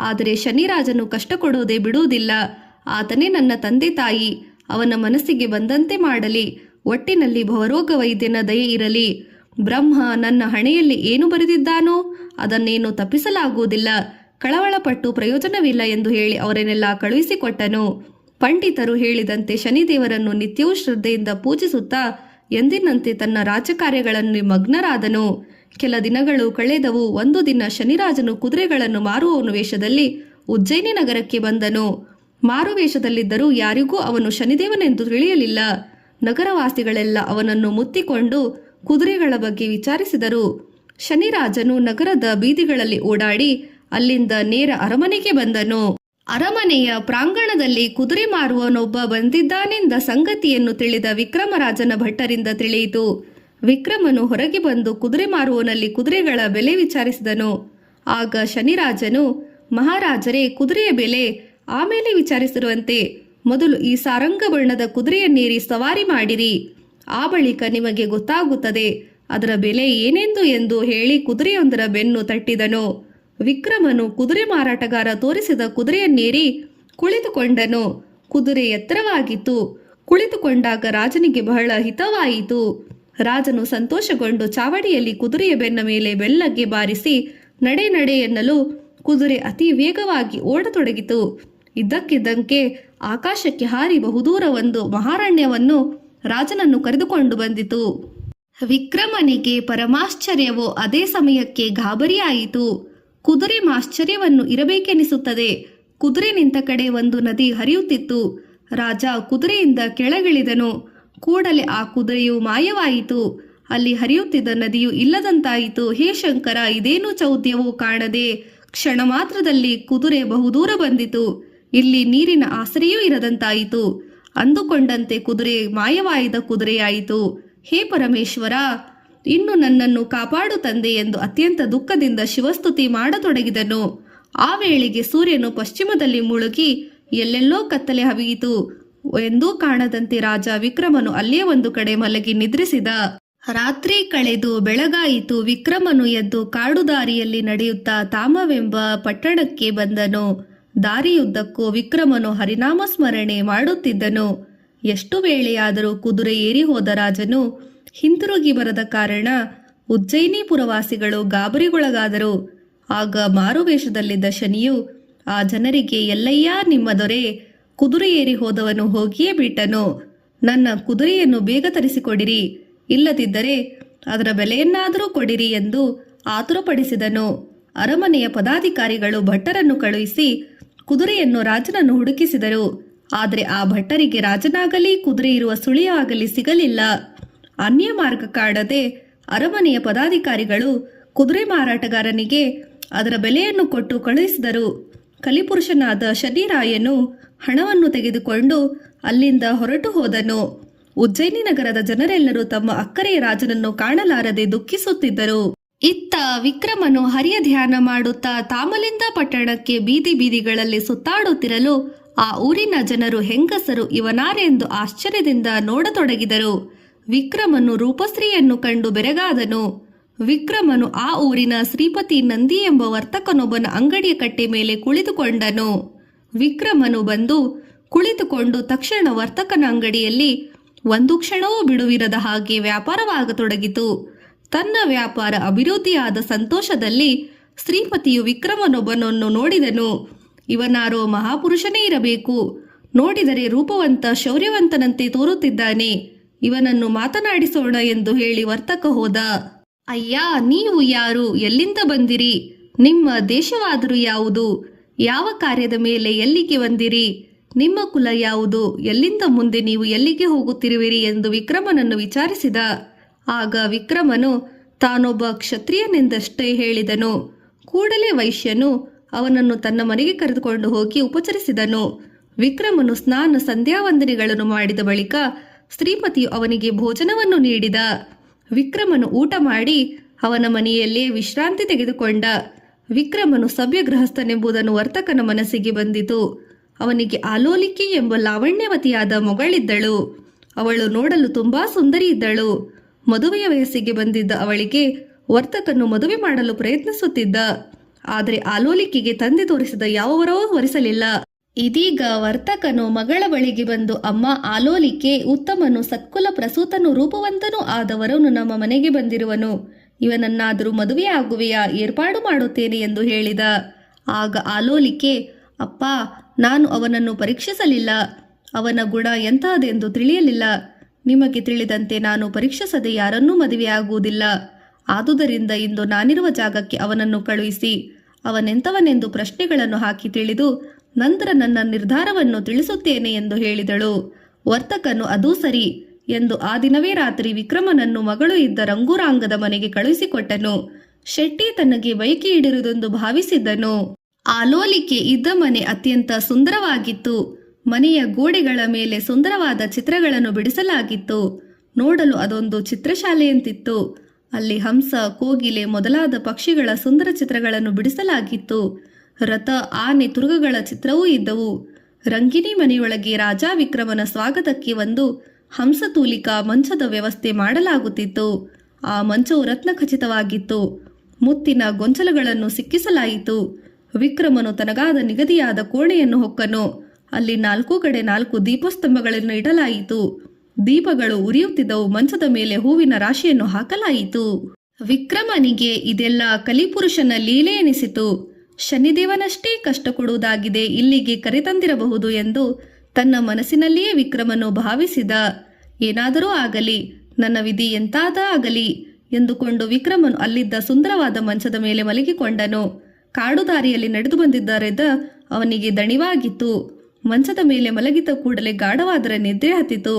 ಆದರೆ ಶನಿರಾಜನು ಕಷ್ಟ ಕೊಡೋದೇ ಬಿಡುವುದಿಲ್ಲ. ಆತನೇ ನನ್ನ ತಂದೆ ತಾಯಿ. ಅವನ ಮನಸ್ಸಿಗೆ ಬಂದಂತೆ ಮಾಡಲಿ. ಒಟ್ಟಿನಲ್ಲಿ ಭವರೋಗ ವೈದ್ಯನ ದಯೆ ಇರಲಿ. ಬ್ರಹ್ಮ ನನ್ನ ಹಣೆಯಲ್ಲಿ ಏನು ಬರೆದಿದ್ದಾನೋ ಅದನ್ನೇನು ತಪ್ಪಿಸಲಾಗುವುದಿಲ್ಲ. ಕಳವಳಪಟ್ಟು ಪ್ರಯೋಜನವಿಲ್ಲ ಎಂದು ಹೇಳಿ ಅವರನ್ನೆಲ್ಲ ಕಳುಹಿಸಿಕೊಟ್ಟನು. ಪಂಡಿತರು ಹೇಳಿದಂತೆ ಶನಿದೇವರನ್ನು ನಿತ್ಯವೂ ಶ್ರದ್ಧೆಯಿಂದ ಪೂಜಿಸುತ್ತಾ ಎಂದಿನಂತೆ ತನ್ನ ರಾಜಕಾರ್ಯಗಳಲ್ಲಿ ಮಗ್ನರಾದನು. ಕೆಲ ದಿನಗಳು ಕಳೆದವು. ಒಂದು ದಿನ ಶನಿರಾಜನು ಕುದುರೆಗಳನ್ನು ಮಾರುವವನು ವೇಷದಲ್ಲಿ ಉಜ್ಜಯಿನಿ ನಗರಕ್ಕೆ ಬಂದನು. ಮಾರು ವೇಷದಲ್ಲಿದ್ದರೂ ಯಾರಿಗೂ ಅವನು ಶನಿದೇವನೆಂದು ತಿಳಿಯಲಿಲ್ಲ. ನಗರವಾಸಿಗಳೆಲ್ಲ ಅವನನ್ನು ಮುತ್ತಿಕೊಂಡು ಕುದುರೆಗಳ ಬಗ್ಗೆ ವಿಚಾರಿಸಿದರು. ಶನಿರಾಜನು ನಗರದ ಬೀದಿಗಳಲ್ಲಿ ಓಡಾಡಿ ಅಲ್ಲಿಂದ ನೇರ ಅರಮನೆಗೆ ಬಂದನು. ಅರಮನೆಯ ಪ್ರಾಂಗಣದಲ್ಲಿ ಕುದುರೆ ಮಾರುವವನೊಬ್ಬ ಬಂದಿದ್ದಾನೆಂದ ಸಂಗತಿಯನ್ನು ತಿಳಿದ ವಿಕ್ರಮರಾಜನ ಭಟ್ಟರಿಂದ ತಿಳಿಯಿತು. ವಿಕ್ರಮನು ಹೊರಗೆ ಬಂದು ಕುದುರೆ ಮಾರುವವನಲ್ಲಿ ಕುದುರೆಗಳ ಬೆಲೆ ವಿಚಾರಿಸಿದನು. ಆಗ ಶನಿರಾಜನು, ಮಹಾರಾಜರೇ, ಕುದುರೆಯ ಬೆಲೆ ಆಮೇಲೆ ವಿಚಾರಿಸಿರುವಂತೆ ಮೊದಲು ಈ ಸಾರಂಗ ಬಣ್ಣದ ಕುದುರೆಯನ್ನೇರಿ ಸವಾರಿ ಮಾಡಿರಿ. ಆ ಬಳಿಕ ನಿಮಗೆ ಗೊತ್ತಾಗುತ್ತದೆ ಅದರ ಬೆಲೆ ಏನೆಂದು ಎಂದು ಹೇಳಿ ಕುದುರೆಯೊಂದರ ಬೆನ್ನು ತಟ್ಟಿದನು. ವಿಕ್ರಮನು ಕುದುರೆ ಮಾರಾಟಗಾರ ತೋರಿಸಿದ ಕುದುರೆಯನ್ನೇರಿ ಕುಳಿತುಕೊಂಡನು. ಕುದುರೆ ಎತ್ತರವಾಗಿತ್ತು. ಕುಳಿತುಕೊಂಡಾಗ ರಾಜನಿಗೆ ಬಹಳ ಹಿತವಾಯಿತು. ರಾಜನು ಸಂತೋಷಗೊಂಡು ಚಾವಡಿಯಲ್ಲಿ ಕುದುರೆಯ ಬೆನ್ನ ಮೇಲೆ ಬೆಲ್ಲಗೆ ಬಾರಿಸಿ ನಡೆ ನಡೆ ಎನ್ನಲು ಕುದುರೆ ಅತಿ ವೇಗವಾಗಿ ಓಡತೊಡಗಿತು. ಇದ್ದಕ್ಕಿದ್ದಂತೆ ಆಕಾಶಕ್ಕೆ ಹಾರಿ ಬಹುದೂರ ಒಂದು ಮಹಾರಣ್ಯವನ್ನು ರಾಜನನ್ನು ಕರೆದುಕೊಂಡು ಬಂದಿತು. ವಿಕ್ರಮನಿಗೆ ಪರಮಾಶ್ಚರ್ಯವೋ ಅದೇ ಸಮಯಕ್ಕೆ ಗಾಬರಿಯಾಯಿತು. ಕುದುರೆ ಆಶ್ಚರ್ಯವನ್ನು ಇರಬೇಕೆನಿಸುತ್ತದೆ. ಕುದುರೆ ನಿಂತ ಕಡೆ ಒಂದು ನದಿ ಹರಿಯುತ್ತಿತ್ತು. ರಾಜ ಕುದುರೆಯಿಂದ ಕೆಳಗಿಳಿದನು. ಕೂಡಲೇ ಆ ಕುದುರೆಯು ಮಾಯವಾಯಿತು. ಅಲ್ಲಿ ಹರಿಯುತ್ತಿದ್ದ ನದಿಯು ಇಲ್ಲದಂತಾಯಿತು. ಹೇ ಶಂಕರ, ಇದೇನು ಚೌದ್ಯವೋ ಕಾಣದೆ ಕ್ಷಣ ಮಾತ್ರದಲ್ಲಿ ಕುದುರೆ ಬಹುದೂರ ಬಂದಿತು. ಇಲ್ಲಿ ನೀರಿನ ಆಸರೆಯೂ ಇರದಂತಾಯಿತು. ಅಂದುಕೊಂಡಂತೆ ಕುದುರೆ ಮಾಯವಾದ ಕುದುರೆಯಾಯಿತು. ಹೇ ಪರಮೇಶ್ವರ, ಇನ್ನು ನನ್ನನ್ನು ಕಾಪಾಡು ತಂದೆ ಎಂದು ಅತ್ಯಂತ ದುಃಖದಿಂದ ಶಿವಸ್ತುತಿ ಮಾಡತೊಡಗಿದನು. ಆ ವೇಳೆಗೆ ಸೂರ್ಯನು ಪಶ್ಚಿಮದಲ್ಲಿ ಮುಳುಗಿ ಎಲ್ಲೆಲ್ಲೋ ಕತ್ತಲೆ ಹವಿಯಿತು. ಎಂದೂ ಕಾಣದಂತೆ ರಾಜ ವಿಕ್ರಮನು ಅಲ್ಲೇ ಒಂದು ಕಡೆ ಮಲಗಿ ನಿದ್ರಿಸಿದ. ರಾತ್ರಿ ಕಳೆದು ಬೆಳಗಾಯಿತು. ವಿಕ್ರಮನು ಎದ್ದು ಕಾಡುದಾರಿಯಲ್ಲಿ ನಡೆಯುತ್ತಾ ತಾಮವೆಂಬ ಪಟ್ಟಣಕ್ಕೆ ಬಂದನು. ದಾರಿಯುದ್ದಕ್ಕೂ ವಿಕ್ರಮನು ಹರಿನಾಮ ಸ್ಮರಣೆ ಮಾಡುತ್ತಿದ್ದನು. ಎಷ್ಟು ವೇಳೆಯಾದರೂ ಕುದುರೆ ಏರಿ ಹೋದ ರಾಜನು ಹಿಂತಿರುಗಿ ಬರದ ಕಾರಣ ಉಜ್ಜಯಿನಿ ಪುರವಾಸಿಗಳು ಗಾಬರಿಗೊಳಗಾದರು. ಆಗ ಮಾರುವೇಷದಲ್ಲಿದ್ದ ಶನಿಯು ಆ ಜನರಿಗೆ, ಎಲ್ಲಯ್ಯ, ನಿಮ್ಮ ದೊರೆ ಕುದುರೆ ಏರಿ ಹೋದವನು ಹೋಗಿಯೇ ಬಿಟ್ಟನು. ನನ್ನ ಕುದುರೆಯನ್ನು ಬೇಗ ತರಿಸಿಕೊಡಿರಿ, ಇಲ್ಲದಿದ್ದರೆ ಅದರ ಬೆಲೆಯನ್ನಾದರೂ ಕೊಡಿರಿ ಎಂದು ಆತುರಪಡಿಸಿದನು. ಅರಮನೆಯ ಪದಾಧಿಕಾರಿಗಳು ಭಟ್ಟರನ್ನು ಕಳುಹಿಸಿ ಕುದುರೆಯನ್ನು ರಾಜನನ್ನು ಹುಡುಕಿಸಿದರು. ಆದರೆ ಆ ಭಟ್ಟರಿಗೆ ರಾಜನಾಗಲಿ ಕುದುರೆ ಇರುವ ಸುಳಿಯಾಗಲಿ ಸಿಗಲಿಲ್ಲ. ಅನ್ಯ ಮಾರ್ಗ ಕಾಣದೆ ಅರಮನೆಯ ಪದಾಧಿಕಾರಿಗಳು ಕುದುರೆ ಮಾರಾಟಗಾರನಿಗೆ ಅದರ ಬೆಲೆಯನ್ನು ಕೊಟ್ಟು ಕಳುಹಿಸಿದರು. ಕಲಿಪುರುಷನಾದ ಶನಿರಾಯನು ಹಣವನ್ನು ತೆಗೆದುಕೊಂಡು ಅಲ್ಲಿಂದ ಹೊರಟು ಹೋದನು. ಉಜ್ಜಯಿನಿ ನಗರದ ಜನರೆಲ್ಲರೂ ತಮ್ಮ ಅಕ್ಕರೆಯ ರಾಜನನ್ನು ಕಾಣಲಾರದೆ ದುಃಖಿಸುತ್ತಿದ್ದರು. ಇತ್ತ ವಿಕ್ರಮನು ಹರಿಯ ಧ್ಯಾನ ಮಾಡುತ್ತಾ ತಾಮಲಿಂದ ಪಟ್ಟಣಕ್ಕೆ ಬೀದಿ ಬೀದಿಗಳಲ್ಲಿ ಸುತ್ತಾಡುತ್ತಿರಲು ಆ ಊರಿನ ಜನರು, ಹೆಂಗಸರು ಇವನಾರೆಂದು ಆಶ್ಚರ್ಯದಿಂದ ನೋಡತೊಡಗಿದರು. ವಿಕ್ರಮನು ರೂಪಶ್ರೀಯನ್ನು ಕಂಡು ಬೆರಗಾದನು. ವಿಕ್ರಮನು ಆ ಊರಿನ ಶ್ರೀಪತಿ ನಂದಿ ಎಂಬ ವರ್ತಕನೊಬ್ಬನ ಅಂಗಡಿಯ ಕಟ್ಟೆ ಮೇಲೆ ಕುಳಿತುಕೊಂಡನು. ವಿಕ್ರಮನು ಬಂದು ಕುಳಿತುಕೊಂಡು ತಕ್ಷಣ ವರ್ತಕನ ಅಂಗಡಿಯಲ್ಲಿ ಒಂದು ಕ್ಷಣವೂ ಬಿಡುವಿರದ ಹಾಗೆ ವ್ಯಾಪಾರವಾಗತೊಡಗಿತು. ತನ್ನ ವ್ಯಾಪಾರ ಅಭಿವೃದ್ಧಿಯಾದ ಸಂತೋಷದಲ್ಲಿ ಶ್ರೀಪತಿಯು ವಿಕ್ರಮನೊಬ್ಬನನ್ನು ನೋಡಿದನು. ಇವನಾರೋ ಮಹಾಪುರುಷನೇ ಇರಬೇಕು. ನೋಡಿದರೆ ರೂಪವಂತ, ಶೌರ್ಯವಂತನಂತೆ ತೋರುತ್ತಿದ್ದಾನೆ. ಇವನನ್ನು ಮಾತನಾಡಿಸೋಣ ಎಂದು ಹೇಳಿ ವರ್ತಕ ಹೋದ. ಅಯ್ಯ, ನೀವು ಯಾರು? ಎಲ್ಲಿಂದ ಬಂದಿರಿ? ನಿಮ್ಮ ದೇಶವಾದರೂ ಯಾವುದು? ಯಾವ ಕಾರ್ಯದ ಮೇಲೆ ಎಲ್ಲಿಗೆ ಬಂದಿರಿ? ನಿಮ್ಮ ಕುಲ ಯಾವುದು? ಎಲ್ಲಿಂದ ಮುಂದೆ ನೀವು ಎಲ್ಲಿಗೆ ಹೋಗುತ್ತಿರುವಿರಿ ಎಂದು ವಿಕ್ರಮನನ್ನು ವಿಚಾರಿಸಿದ. ಆಗ ವಿಕ್ರಮನು ತಾನೊಬ್ಬ ಕ್ಷತ್ರಿಯನೆಂದಷ್ಟೇ ಹೇಳಿದನು. ಕೂಡಲೇ ವೈಶ್ಯನು ಅವನನ್ನು ತನ್ನ ಮನೆಗೆ ಕರೆದುಕೊಂಡು ಹೋಗಿ ಉಪಚರಿಸಿದನು. ವಿಕ್ರಮನು ಸ್ನಾನ ಸಂಧ್ಯಾವಂದನೆಗಳನ್ನು ಮಾಡಿದ ಬಳಿಕ ಶ್ರೀಪತಿಯು ಅವನಿಗೆ ಭೋಜನವನ್ನು ನೀಡಿದ. ವಿಕ್ರಮನು ಊಟ ಮಾಡಿ ಅವನ ಮನೆಯಲ್ಲೇ ವಿಶ್ರಾಂತಿ ತೆಗೆದುಕೊಂಡ. ವಿಕ್ರಮನು ಸಭ್ಯ ಗೃಹಸ್ಥನೆಂಬುದನ್ನು ವರ್ತಕನ ಮನಸ್ಸಿಗೆ ಬಂದಿತು. ಅವನಿಗೆ ಆಲೋಲಿಕೆ ಎಂಬ ಲಾವಣ್ಯವತಿಯಾದ ಮಗಳಿದ್ದಳು. ಅವಳು ನೋಡಲು ತುಂಬಾ ಸುಂದರಿ ಇದ್ದಳು. ಮದುವೆಯ ವಯಸ್ಸಿಗೆ ಬಂದಿದ್ದ ಅವಳಿಗೆ ವರ್ತಕನು ಮದುವೆ ಮಾಡಲು ಪ್ರಯತ್ನಿಸುತ್ತಿದ್ದ. ಆದರೆ ಆಲೋಲಿಕೆಗೆ ತಂದೆ ತೋರಿಸಿದ ಯಾವವರೂ ವರಿಸಲಿಲ್ಲ. ಇದೀಗ ವರ್ತಕನು ಮಗಳ ಬಳಿಗೆ ಬಂದು, ಅಮ್ಮ ಆಲೋಲಿಕೆ ಉತ್ತಮನು, ಸತ್ಕುಲ ಪ್ರಸೂತನು, ರೂಪವಂತನೂ ಆದವರನು ನಮ್ಮ ಮನೆಗೆ ಬಂದಿರುವನು. ಇವನನ್ನಾದರೂ ಮದುವೆ ಆಗುವೆಯಾ? ಏರ್ಪಾಡು ಮಾಡುತ್ತೇನೆ ಎಂದು ಹೇಳಿದ. ಆಗ ಆಲೋಲಿಕೆ, ಅಪ್ಪ, ನಾನು ಅವನನ್ನು ಪರೀಕ್ಷಿಸಲಿಲ್ಲ. ಅವನ ಗುಣ ಎಂತಹದೆಂದು ತಿಳಿಯಲಿಲ್ಲ. ನಿಮಗೆ ತಿಳಿದಂತೆ ನಾನು ಪರೀಕ್ಷಿಸದೆ ಯಾರನ್ನೂ ಮದುವೆಯಾಗುವುದಿಲ್ಲ. ಆದುದರಿಂದ ಇಂದು ನಾನಿರುವ ಜಾಗಕ್ಕೆ ಅವನನ್ನು ಕಳುಹಿಸಿ ಅವನೆಂತವನೆಂದು ಪ್ರಶ್ನೆಗಳನ್ನು ಹಾಕಿ ತಿಳಿದು ನಂತರ ನನ್ನ ನಿರ್ಧಾರವನ್ನು ತಿಳಿಸುತ್ತೇನೆ ಎಂದು ಹೇಳಿದಳು. ವರ್ತಕನು ಅದೂ ಸರಿ ಎಂದು ಆ ದಿನವೇ ರಾತ್ರಿ ವಿಕ್ರಮನನ್ನು ಮಗಳು ಇದ್ದ ರಂಗೂರಾಂಗದ ಮನೆಗೆ ಕಳುಹಿಸಿಕೊಟ್ಟನು. ಶೆಟ್ಟಿ ತನಗೆ ಬೈಕಿ ಹಿಡಿರುವುದೆಂದು ಭಾವಿಸಿದ್ದನು. ಆಲೋಲಿಕೆ ಇದ್ದ ಮನೆ ಅತ್ಯಂತ ಸುಂದರವಾಗಿತ್ತು. ಮನೆಯ ಗೋಡೆಗಳ ಮೇಲೆ ಸುಂದರವಾದ ಚಿತ್ರಗಳನ್ನು ಬಿಡಿಸಲಾಗಿತ್ತು. ನೋಡಲು ಅದೊಂದು ಚಿತ್ರಶಾಲೆಯಂತಿತ್ತು. ಅಲ್ಲಿ ಹಂಸ, ಕೋಗಿಲೆ ಮೊದಲಾದ ಪಕ್ಷಿಗಳ ಸುಂದರ ಚಿತ್ರಗಳನ್ನು ಬಿಡಿಸಲಾಗಿತ್ತು. ರಥ, ಆನೆ, ತುರುಗಗಳ ಚಿತ್ರವೂ ಇದ್ದವು. ರಂಗಿನಿ ಮನೆಯೊಳಗೆ ರಾಜ ವಿಕ್ರಮನ ಸ್ವಾಗತಕ್ಕೆ ಒಂದು ಹಂಸತೂಲಿಕಾ ಮಂಚದ ವ್ಯವಸ್ಥೆ ಮಾಡಲಾಗುತ್ತಿತ್ತು. ಆ ಮಂಚವು ರತ್ನಖಚಿತವಾಗಿತ್ತು. ಮುತ್ತಿನ ಗೊಂಚಲುಗಳನ್ನು ಸಿಕ್ಕಿಸಲಾಯಿತು. ವಿಕ್ರಮನು ತನಗಾದ ನಿಗದಿಯಾದ ಕೋಣೆಯನ್ನು ಹೊಕ್ಕನು. ಅಲ್ಲಿ 4 ಕಡೆ 4 ದೀಪಸ್ತಂಭಗಳನ್ನು ಇಡಲಾಯಿತು. ದೀಪಗಳು ಉರಿಯುತ್ತಿದ್ದವು. ಮಂಚದ ಮೇಲೆ ಹೂವಿನ ರಾಶಿಯನ್ನು ಹಾಕಲಾಯಿತು. ವಿಕ್ರಮನಿಗೆ ಇದೆಲ್ಲ ಕಲಿಪುರುಷನ ಲೀಲೆ ಎನಿಸಿತು. ಶನಿದೇವನಷ್ಟೇ ಕಷ್ಟ ಕೊಡುವುದಾಗಿದೆ, ಇಲ್ಲಿಗೆ ಕರೆತಂದಿರಬಹುದು ಎಂದು ತನ್ನ ಮನಸ್ಸಿನಲ್ಲಿಯೇ ವಿಕ್ರಮನು ಭಾವಿಸಿದ. ಏನಾದರೂ ಆಗಲಿ, ನನ್ನ ವಿಧಿ ಎಂತಾದ ಆಗಲಿ ಎಂದುಕೊಂಡು ವಿಕ್ರಮನು ಅಲ್ಲಿದ್ದ ಸುಂದರವಾದ ಮಂಚದ ಮೇಲೆ ಮಲಗಿಕೊಂಡನು. ಕಾಡು ದಾರಿಯಲ್ಲಿ ನಡೆದು ಬಂದಿದ್ದರಿಂದ ಅವನಿಗೆ ದಣಿವಾಗಿತ್ತು. ಮಂಚದ ಮೇಲೆ ಮಲಗಿದ ಕೂಡಲೇ ಗಾಢವಾದರ ನಿದ್ರೆ ಹತ್ತಿತು.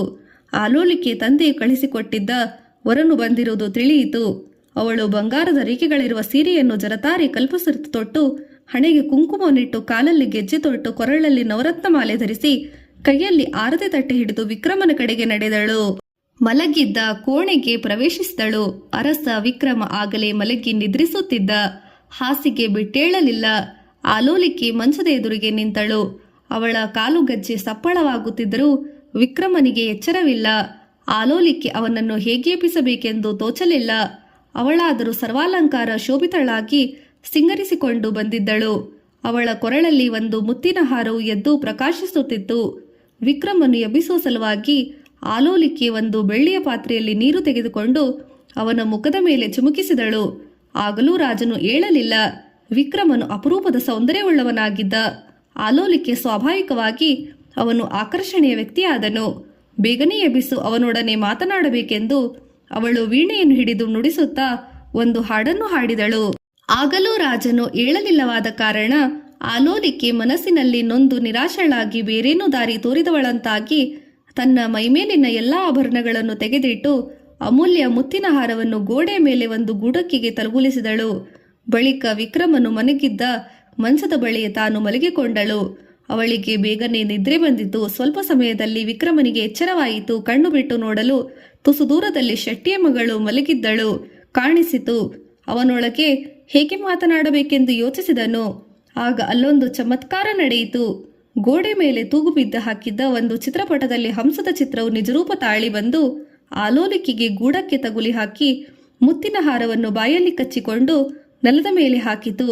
ಆಲೋಲಿಕೆ ತಂದೆ ಕಳಿಸಿಕೊಟ್ಟಿದ್ದ ವರನು ಬಂದಿರುವುದು ತಿಳಿಯಿತು. ಅವಳು ಬಂಗಾರದ ರೇಖೆಗಳಿರುವ ಸೀರೆಯನ್ನು ಜರತಾರಿ ಕಲ್ಪಸುರಿತು ತೊಟ್ಟು, ಹಣೆಗೆ ಕುಂಕುಮವನ್ನಿಟ್ಟು, ಕಾಲಲ್ಲಿ ಗೆಜ್ಜೆ ತೊಟ್ಟು, ಕೊರಳಲ್ಲಿ ನವರತ್ನ ಮಾಲೆ ಧರಿಸಿ, ಕೈಯಲ್ಲಿ ಆರತಿ ತಟ್ಟೆ ಹಿಡಿದು ವಿಕ್ರಮನ ಕಡೆಗೆ ನಡೆದಳು. ಮಲಗಿದ್ದ ಕೋಣೆಗೆ ಪ್ರವೇಶಿಸಿದಳು. ಅರಸ ವಿಕ್ರಮ ಆಗಲೇ ಮಲಗಿ ನಿದ್ರಿಸುತ್ತಿದ್ದ. ಹಾಸಿಗೆ ಬಿಟ್ಟೇಳಲಿಲ್ಲ. ಆಲೋಲಿಕೆ ಮಂಚದ ಎದುರಿಗೆ ನಿಂತಳು. ಅವಳ ಕಾಲುಗಜ್ಜೆ ಸಪ್ಪಳವಾಗುತ್ತಿದ್ದರೂ ವಿಕ್ರಮನಿಗೆ ಎಚ್ಚರವಿಲ್ಲ. ಆಲೋಲಿಕೆ ಅವನನ್ನು ಹೇಗೆ ಎಬ್ಬಿಸಬೇಕೆಂದು ತೋಚಲಿಲ್ಲ. ಅವಳಾದರೂ ಸರ್ವಾಲಂಕಾರ ಶೋಭಿತಳಾಗಿ ಸಿಂಗರಿಸಿಕೊಂಡು ಬಂದಿದ್ದಳು. ಅವಳ ಕೊರಳಲ್ಲಿ ಒಂದು ಮುತ್ತಿನ ಹಾರವು ಎದ್ದು ಪ್ರಕಾಶಿಸುತ್ತಿತ್ತು. ವಿಕ್ರಮನು ಎಬ್ಬಿಸುವ ಸಲುವಾಗಿ ಆಲೋಲಿಕೆ ಒಂದು ಬೆಳ್ಳಿಯ ಪಾತ್ರೆಯಲ್ಲಿ ನೀರು ತೆಗೆದುಕೊಂಡು ಅವನ ಮುಖದ ಮೇಲೆ ಚಿಮುಕಿಸಿದಳು. ಆಗಲೂ ರಾಜನು ಏಳಲಿಲ್ಲ. ವಿಕ್ರಮನು ಅಪರೂಪದ ಸೌಂದರ್ಯವುಳ್ಳವನಾಗಿದ್ದ. ಆಲೋಲಿಕೆ ಸ್ವಾಭಾವಿಕವಾಗಿ ಅವನು ಆಕರ್ಷಣೀಯ ವ್ಯಕ್ತಿಯಾದನು. ಬೇಗನೆ ಎಬ್ಬಿಸು, ಅವನೊಡನೆ ಮಾತನಾಡಬೇಕೆಂದು ಅವಳು ವೀಣೆಯನ್ನು ಹಿಡಿದು ನುಡಿಸುತ್ತಾ ಒಂದು ಹಾಡನ್ನು ಹಾಡಿದಳು. ಆಗಲೂ ರಾಜನು ಏಳಲಿಲ್ಲವಾದ ಕಾರಣ ಆಲೋಲಿಕೆ ಮನಸ್ಸಿನಲ್ಲಿ ನೊಂದು ನಿರಾಶಳಾಗಿ ಬೇರೇನೂ ದಾರಿ ತೋರಿದವಳಂತಾಗಿ ತನ್ನ ಮೈಮೇಲಿನ ಎಲ್ಲ ಆಭರಣಗಳನ್ನು ತೆಗೆದಿಟ್ಟು ಅಮೂಲ್ಯ ಮುತ್ತಿನ ಹಾರವನ್ನು ಗೋಡೆಯ ಮೇಲೆ ಒಂದು ಗೂಡಕ್ಕಿಗೆ ತಲುಗುಲಿಸಿದಳು. ಬಳಿಕ ವಿಕ್ರಮನು ಮನಗಿದ್ದ ಮಂಚದ ಬಳಿ ತಾನು ಮಲಗಿಕೊಂಡಳು. ಅವಳಿಗೆ ಬೇಗನೆ ನಿದ್ರೆ ಬಂದಿತು. ಸ್ವಲ್ಪ ಸಮಯದಲ್ಲಿ ವಿಕ್ರಮನಿಗೆ ಎಚ್ಚರವಾಯಿತು. ಕಣ್ಣು ಬಿಟ್ಟು ನೋಡಲು ತುಸು ದೂರದಲ್ಲಿ ಶೆಟ್ಟಿಯ ಮಗಳು ಮಲಗಿದ್ದಳು ಕಾಣಿಸಿತು. ಅವನೊಳಗೆ ಹೇಗೆ ಮಾತನಾಡಬೇಕೆಂದು ಯೋಚಿಸಿದನು. ಆಗ ಅಲ್ಲೊಂದು ಚಮತ್ಕಾರ ನಡೆಯಿತು. ಗೋಡೆ ಮೇಲೆ ತೂಗು ಬಿದ್ದ ಹಾಕಿದ್ದ ಒಂದು ಚಿತ್ರಪಟದಲ್ಲಿ ಹಂಸದ ಚಿತ್ರವು ನಿಜರೂಪ ತಾಳಿ ಬಂದು ಆಲೋಲಿಕೆಗೆ ಗೂಡಕ್ಕೆ ತಗುಲಿ ಹಾಕಿ ಮುತ್ತಿನ ಹಾರವನ್ನು ಬಾಯಲ್ಲಿ ಕಚ್ಚಿಕೊಂಡು ನೆಲದ ಮೇಲೆ ಹಾಕಿತು.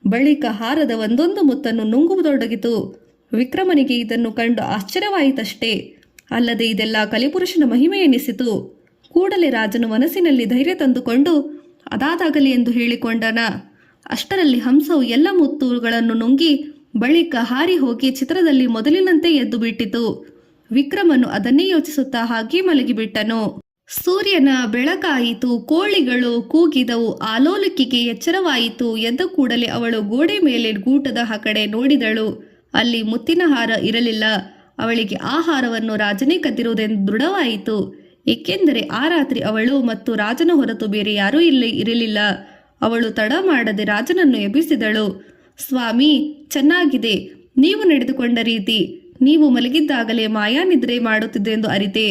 ಬಳಿಕ ಹಾರದ ಒಂದೊಂದು ಮುತ್ತನ್ನು ನುಂಗುವುದೊಡಗಿತು. ವಿಕ್ರಮನಿಗೆ ಇದನ್ನು ಕಂಡು ಆಶ್ಚರ್ಯವಾಯಿತಷ್ಟೇ, ಅಲ್ಲದೆ ಇದೆಲ್ಲ ಕಲಿಪುರುಷನ ಮಹಿಮೆ ಎನಿಸಿತು. ಕೂಡಲೇ ರಾಜನು ಮನಸ್ಸಿನಲ್ಲಿ ಧೈರ್ಯ ತಂದುಕೊಂಡು ಅದಾದಾಗಲಿ ಎಂದು ಹೇಳಿಕೊಂಡನ. ಅಷ್ಟರಲ್ಲಿ ಹಂಸವು ಎಲ್ಲ ಮುತ್ತುಗಳನ್ನು ನುಂಗಿ ಬಳಿಕ ಹಾರಿ ಹೋಗಿ ಚಿತ್ರದಲ್ಲಿ ಮೊದಲಿನಂತೆ ಎದ್ದು ಬಿಟ್ಟಿತು. ವಿಕ್ರಮನು ಅದನ್ನೇ ಯೋಚಿಸುತ್ತಾ ಹಾಗೆ ಮಲಗಿಬಿಟ್ಟನು. ಸೂರ್ಯನ ಬೆಳಕಾಯಿತು. ಕೋಳಿಗಳು ಕೂಗಿದವು. ಆಲೋಲಿಕೆಗೆ ಎಚ್ಚರವಾಯಿತು. ಎದ್ದ ಕೂಡಲೇ ಅವಳು ಗೋಡೆ ಮೇಲೆ ಗೂಟದ ಕಡೆ ನೋಡಿದಳು. ಅಲ್ಲಿ ಮುತ್ತಿನ ಹಾರ ಇರಲಿಲ್ಲ. ಅವಳಿಗೆ ಆ ಹಾರವನ್ನು ರಾಜನೇ ಕದ್ದಿರುವುದೆಂದು ದೃಢವಾಯಿತು. ಏಕೆಂದರೆ ಆ ರಾತ್ರಿ ಅವಳು ಮತ್ತು ರಾಜನ ಹೊರತು ಬೇರೆ ಯಾರೂ ಇರಲಿಲ್ಲ. ಅವಳು ತಡ ಮಾಡದೆ ರಾಜನನ್ನು ಎಬ್ಬಿಸಿದಳು. ಸ್ವಾಮಿ, ಚೆನ್ನಾಗಿದೆ. ನೀವು ನಡೆದುಕೊಂಡ ರೀತಿ. ನೀವು ಮಲಗಿದ್ದಾಗಲೇ ಮಾಯಾನಿದ್ರೆ ಮಾಡುತ್ತಿದ್ದೆಂದು ಅರಿತೆ.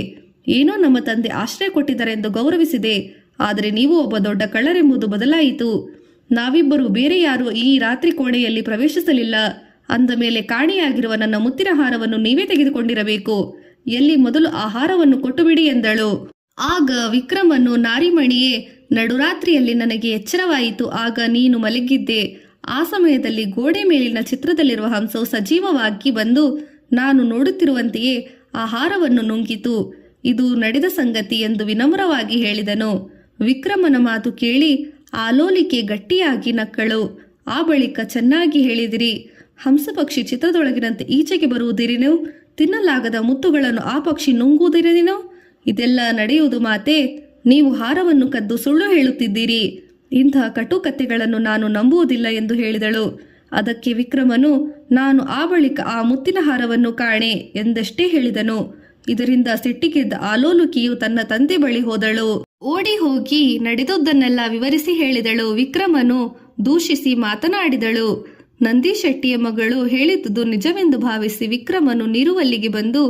ಏನೋ ನಮ್ಮ ತಂದೆ ಆಶ್ರಯ ಕೊಟ್ಟಿದ್ದರೆಂದು ಗೌರವಿಸಿದೆ. ಆದರೆ ನೀವು ಒಬ್ಬ ದೊಡ್ಡ ಕಳ್ಳರೆಂಬುದು ಬದಲಾಯಿತು. ನಾವಿಬ್ಬರು ಬೇರೆ ಯಾರೂ ಈ ರಾತ್ರಿ ಕೋಣೆಯಲ್ಲಿ ಪ್ರವೇಶಿಸಲಿಲ್ಲ. ಅಂದ ಮೇಲೆ ಕಾಣೆಯಾಗಿರುವ ನನ್ನ ಮುತ್ತಿನ ಹಾರವನ್ನು ನೀವೇ ತೆಗೆದುಕೊಂಡಿರಬೇಕು. ಎಲ್ಲಿ ಮೊದಲು ಆ ಹಾರವನ್ನು ಕೊಟ್ಟುಬಿಡಿ ಎಂದಳು. ಆಗ ವಿಕ್ರಮನು, ನಾರಿಮಣಿಯೇ, ನಡುರಾತ್ರಿಯಲ್ಲಿ ನನಗೆ ಎಚ್ಚರವಾಯಿತು. ಆಗ ನೀನು ಮಲಗಿದ್ದೆ. ಆ ಸಮಯದಲ್ಲಿ ಗೋಡೆ ಮೇಲಿನ ಚಿತ್ರದಲ್ಲಿರುವ ಹಂಸವು ಸಜೀವವಾಗಿ ಬಂದು ನಾನು ನೋಡುತ್ತಿರುವಂತೆಯೇ ಆ ಹಾರವನ್ನು ನುಂಗಿತು. ಇದು ನಡೆದ ಸಂಗತಿ ಎಂದು ವಿನಮ್ರವಾಗಿ ಹೇಳಿದನು. ವಿಕ್ರಮನ ಮಾತು ಕೇಳಿ ಆಲೋಲಿಕೆ ಗಟ್ಟಿಯಾಗಿ ನಕ್ಕಳು. ಆ ಬಳಿಕ, ಚೆನ್ನಾಗಿ ಹೇಳಿದಿರಿ. ಹಂಸ ಪಕ್ಷಿ ಚಿತ್ರದೊಳಗಿನಂತೆ ಈಚೆಗೆ ಬರುವುದಿರೇನೋ? ತಿನ್ನಲಾಗದ ಮುತ್ತುಗಳನ್ನು ಆ ಪಕ್ಷಿ ನುಂಗುವುದಿರೇನೋ? ಇದೆಲ್ಲ ನಡೆಯುವುದು ಮಾತೆ? ನೀವು ಹಾರವನ್ನು ಕದ್ದು ಸುಳ್ಳು ಹೇಳುತ್ತಿದ್ದೀರಿ. ಇಂತಹ ಕಟುಕತೆಗಳನ್ನು ನಾನು ನಂಬುವುದಿಲ್ಲ ಎಂದು ಹೇಳಿದಳು. ಅದಕ್ಕೆ ವಿಕ್ರಮನು, ನಾನು ಆ ಬಳಿಕ ಆ ಮುತ್ತಿನ ಹಾರವನ್ನು ಕಾಣೆ ಎಂದಷ್ಟೇ ಹೇಳಿದನು. ಇದರಿಂದ ಸಿಟ್ಟಿಗೆದ್ದ ಆಲೋಲಿಕೆಯು ತನ್ನ ತಂದೆ ಬಳಿ ಹೋದಳು. ಓಡಿ ಹೋಗಿ ನಡೆದದ್ದನ್ನೆಲ್ಲ ವಿವರಿಸಿ ಹೇಳಿದಳು. ವಿಕ್ರಮನು ದೂಷಿಸಿ ಮಾತನಾಡಿದಳು. ನಂದಿ ಶೆಟ್ಟಿಯ ಮಗಳು ಹೇಳಿದುದು ನಿಜವೆಂದು ಭಾವಿಸಿ ವಿಕ್ರಮನು ನಿರುವಲ್ಲಿಗೆ ಬಂದು,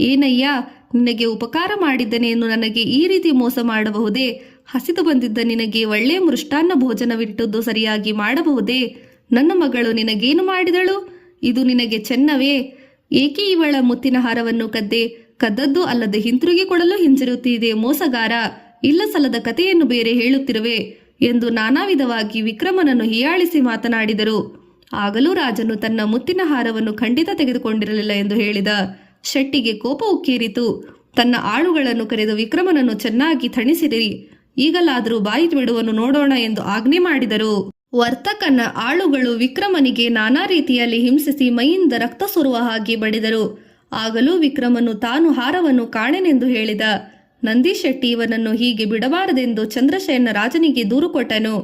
ಏನಯ್ಯ, ನಿನಗೆ ಉಪಕಾರ ಮಾಡಿದ್ದನೇನು ನನಗೆ ಈ ರೀತಿ ಮೋಸ ಮಾಡಬಹುದೇ? ಹಸಿದು ಬಂದಿದ್ದ ನಿನಗೆ ಒಳ್ಳೆಯ ಮೃಷ್ಟಾನ್ನ ಭೋಜನವಿಟ್ಟದ್ದು ಸರಿಯಾಗಿ ಮಾಡಬಹುದೇ? ನನ್ನ ಮಗಳು ನಿನಗೇನು ಮಾಡಿದಳು? ಇದು ನಿನಗೆ ಚೆನ್ನವೇ? ಏಕೆ ಇವಳ ಮುತ್ತಿನ ಹಾರವನ್ನು ಕದ್ದೆ? ಕದ್ದದ್ದು ಅಲ್ಲದೆ ಹಿಂತಿರುಗಿ ಕೊಡಲು ಹಿಂಜರಿಯುತ್ತಿದೆ ಮೋಸಗಾರ. ಇಲ್ಲ ಸಲ್ಲದ ಕಥೆಯನ್ನು ಬೇರೆ ಹೇಳುತ್ತಿರುವೆ ಎಂದು ನಾನಾ ವಿಧವಾಗಿ ವಿಕ್ರಮನನ್ನು ಹೀಯಾಳಿಸಿ ಮಾತನಾಡಿದರು. ಆಗಲೂ ರಾಜನು ತನ್ನ ಮುತ್ತಿನ ಹಾರವನ್ನು ಖಂಡಿತ ತೆಗೆದುಕೊಂಡಿರಲಿಲ್ಲ ಎಂದು ಹೇಳಿದ. ಶೆಟ್ಟಿಗೆ ಕೋಪ ಉಕ್ಕೇರಿತು. ತನ್ನ ಆಳುಗಳನ್ನು ಕರೆದು ವಿಕ್ರಮನನ್ನು ಚೆನ್ನಾಗಿ ಥಣಿಸಿರಿ, ಈಗಲಾದರೂ ಬಾಯಿ ಬಿಡುವನ್ನು ನೋಡೋಣ ಎಂದು ಆಜ್ಞೆ ಮಾಡಿದರು. ವರ್ತಕನ ಆಳುಗಳು ವಿಕ್ರಮನಿಗೆ ನಾನಾ ರೀತಿಯಲ್ಲಿ ಹಿಂಸಿಸಿ ಮೈಯಿಂದ ರಕ್ತ ಸುರುವ ಹಾಗೆ ಬಡಿದರು. ಆಗಲೂ ವಿಕ್ರಮನು ತಾನು ಹಾರವನ್ನು ಕಾಣೆನೆಂದು ಹೇಳಿದ. ನಂದಿ ಶೆಟ್ಟಿ ಇವನನ್ನು ಹೀಗೆ ಬಿಡಬಾರದೆಂದು ಚಂದ್ರಶೇನ ರಾಜನಿಗೆ ದೂರು ಕೊಟ್ಟನು.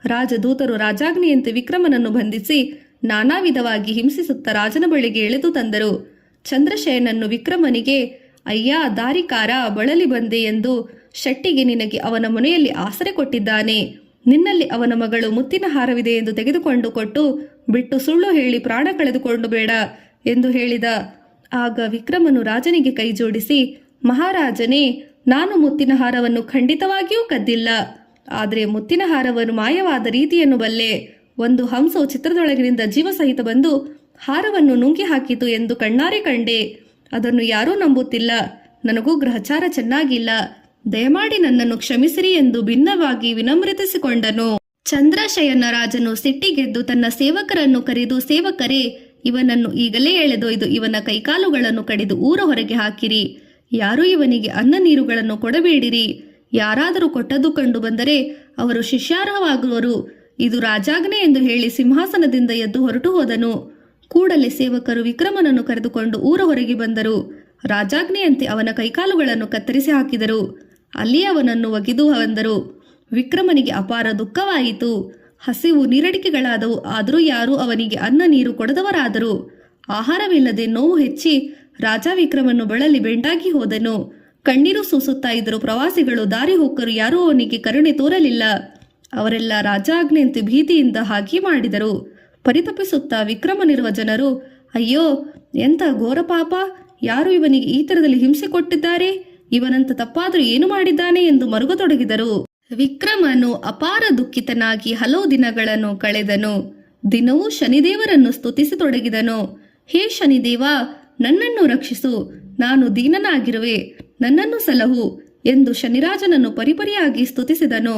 ರಾಜದೂತರು ರಾಜಾಜ್ಞೆಯಂತೆ ವಿಕ್ರಮನನ್ನು ಬಂಧಿಸಿ ನಾನಾ ವಿಧವಾಗಿ ಹಿಂಸಿಸುತ್ತಾ ರಾಜನ ಬಳಿಗೆ ಎಳೆದು ತಂದರು. ಚಂದ್ರಶೇನನ್ನು ವಿಕ್ರಮನಿಗೆ, ಅಯ್ಯ ದಾರಿಕಾರ, ಬಳಲಿ ಬಂದೆ ಎಂದು ಶೆಟ್ಟಿಗೆ ನಿನಗೆ ಅವನ ಮನೆಯಲ್ಲಿ ಆಸರೆ ಕೊಟ್ಟಿದ್ದಾನೆ. ನಿನ್ನಲ್ಲಿ ಅವನ ಮಗಳು ಮುತ್ತಿನ ಹಾರವಿದೆ ಎಂದು ತೆಗೆದುಕೊಂಡು ಕೊಟ್ಟು ಬಿಟ್ಟು ಸುಳ್ಳು ಹೇಳಿ ಪ್ರಾಣ ಕಳೆದುಕೊಂಡು ಬೇಡ ಎಂದು ಹೇಳಿದ. ಆಗ ವಿಕ್ರಮನು ರಾಜನಿಗೆ ಕೈ ಜೋಡಿಸಿ, ಮಹಾರಾಜನೇ, ನಾನು ಮುತ್ತಿನ ಹಾರವನ್ನು ಖಂಡಿತವಾಗಿಯೂ ಕದ್ದಿಲ್ಲ. ಆದರೆ ಮುತ್ತಿನ ಹಾರವನ್ನು ಮಾಯವಾದ ರೀತಿಯನ್ನು ಬಲ್ಲೆ. ಒಂದು ಹಂಸವು ಚಿತ್ರದೊಳಗಿನಿಂದ ಜೀವ ಸಹಿತ ಬಂದು ಹಾರವನ್ನು ನುಂಗಿ ಹಾಕಿತು ಎಂದು ಕಣ್ಣಾರೆ ಕಂಡೆ. ಅದನ್ನು ಯಾರೂ ನಂಬುತ್ತಿಲ್ಲ. ನನಗೂ ಗ್ರಹಚಾರ ಚೆನ್ನಾಗಿಲ್ಲ. ದಯಮಾಡಿ ನನ್ನನ್ನು ಕ್ಷಮಿಸಿರಿ ಎಂದು ಭಿನ್ನವಾಗಿ ವಿನಮ್ರತಿಸಿಕೊಂಡನು. ಚಂದ್ರಶಯನ ರಾಜನು ಸಿಟ್ಟಿಗೆದ್ದು ತನ್ನ ಸೇವಕರನ್ನು ಕರೆದು, ಸೇವಕರೇ, ಇವನನ್ನು ಈಗಲೇ ಎಳೆದೊಯ್ದು ಇವನ ಕೈಕಾಲುಗಳನ್ನು ಕಡಿದು ಊರ ಹೊರಗೆ ಹಾಕಿರಿ. ಯಾರೂ ಇವನಿಗೆ ಅನ್ನ ನೀರುಗಳನ್ನು ಕೊಡಬೇಡಿರಿ. ಯಾರಾದರೂ ಕೊಟ್ಟದ್ದು ಕಂಡು ಬಂದರೆ ಅವರು ಶಿಷ್ಯಾರ್ಹವಾಗುವರು. ಇದು ರಾಜಾಜ್ಞೆ ಎಂದು ಹೇಳಿ ಸಿಂಹಾಸನದಿಂದ ಎದ್ದು ಹೊರಟು ಹೋದನು. ಕೂಡಲೇ ಸೇವಕರು ವಿಕ್ರಮನನ್ನು ಕರೆದುಕೊಂಡು ಊರ ಹೊರಗೆ ಬಂದರು. ರಾಜಾಜ್ಞೆಯಂತೆ ಅವನ ಕೈಕಾಲುಗಳನ್ನು ಕತ್ತರಿಸಿ ಹಾಕಿದರು. ಅಲ್ಲಿ ಅವನನ್ನು ಒಗೆದು ಬಂದರು. ವಿಕ್ರಮನಿಗೆ ಅಪಾರ ದುಃಖವಾಯಿತು. ಹಸಿವು ನೀರಡಿಕೆಗಳಾದವು. ಆದರೂ ಯಾರೂ ಅವನಿಗೆ ಅನ್ನ ನೀರು ಕೊಡದವರಾದರು. ಆಹಾರವಿಲ್ಲದೆ ನೋವು ಹೆಚ್ಚಿ ರಾಜ ವಿಕ್ರಮನ್ನು ಬಳಲಿ ಬೆಂಡಾಗಿ ಹೋದನು. ಕಣ್ಣೀರು ಸೂಸುತ್ತಾ ಇದ್ದರು ಪ್ರವಾಸಿಗಳು. ದಾರಿ ಹೋಕರು ಯಾರೂ ಅವನಿಗೆ ಕರುಣೆ ತೋರಲಿಲ್ಲ. ಅವರೆಲ್ಲ ರಾಜಾಜ್ಞೆಯಂತೆ ಭೀತಿಯಿಂದ ಹಾಗೆ ಮಾಡಿದರು. ಪರಿತಪಿಸುತ್ತಾ ವಿಕ್ರಮನಿರುವ ಜನರು, ಅಯ್ಯೋ, ಎಂಥ ಘೋರ ಪಾಪ! ಯಾರು ಇವನಿಗೆ ಈ ಥರದಲ್ಲಿ ಹಿಂಸೆ ಕೊಟ್ಟಿದ್ದಾರೆ? ಇವನಂತ ತಪ್ಪಾದರೂ ಏನು ಮಾಡಿದ್ದಾನೆ ಎಂದು ಮರುಗತೊಡಗಿದರು. ವಿಕ್ರಮನು ಅಪಾರ ದುಃಖಿತನಾಗಿ ಹಲವು ದಿನಗಳನ್ನು ಕಳೆದನು. ದಿನವೂ ಶನಿದೇವರನ್ನು ಸ್ತುತಿಸತೊಡಗಿದನು. ಹೇ ಶನಿದೇವ, ನನ್ನನ್ನು ರಕ್ಷಿಸು, ನಾನು ದೀನನಾಗಿರುವೆ, ನನ್ನನ್ನು ಸಲಹು ಎಂದು ಶನಿರಾಜನನ್ನು ಪರಿಪರಿಯಾಗಿ ಸ್ತುತಿಸಿದನು.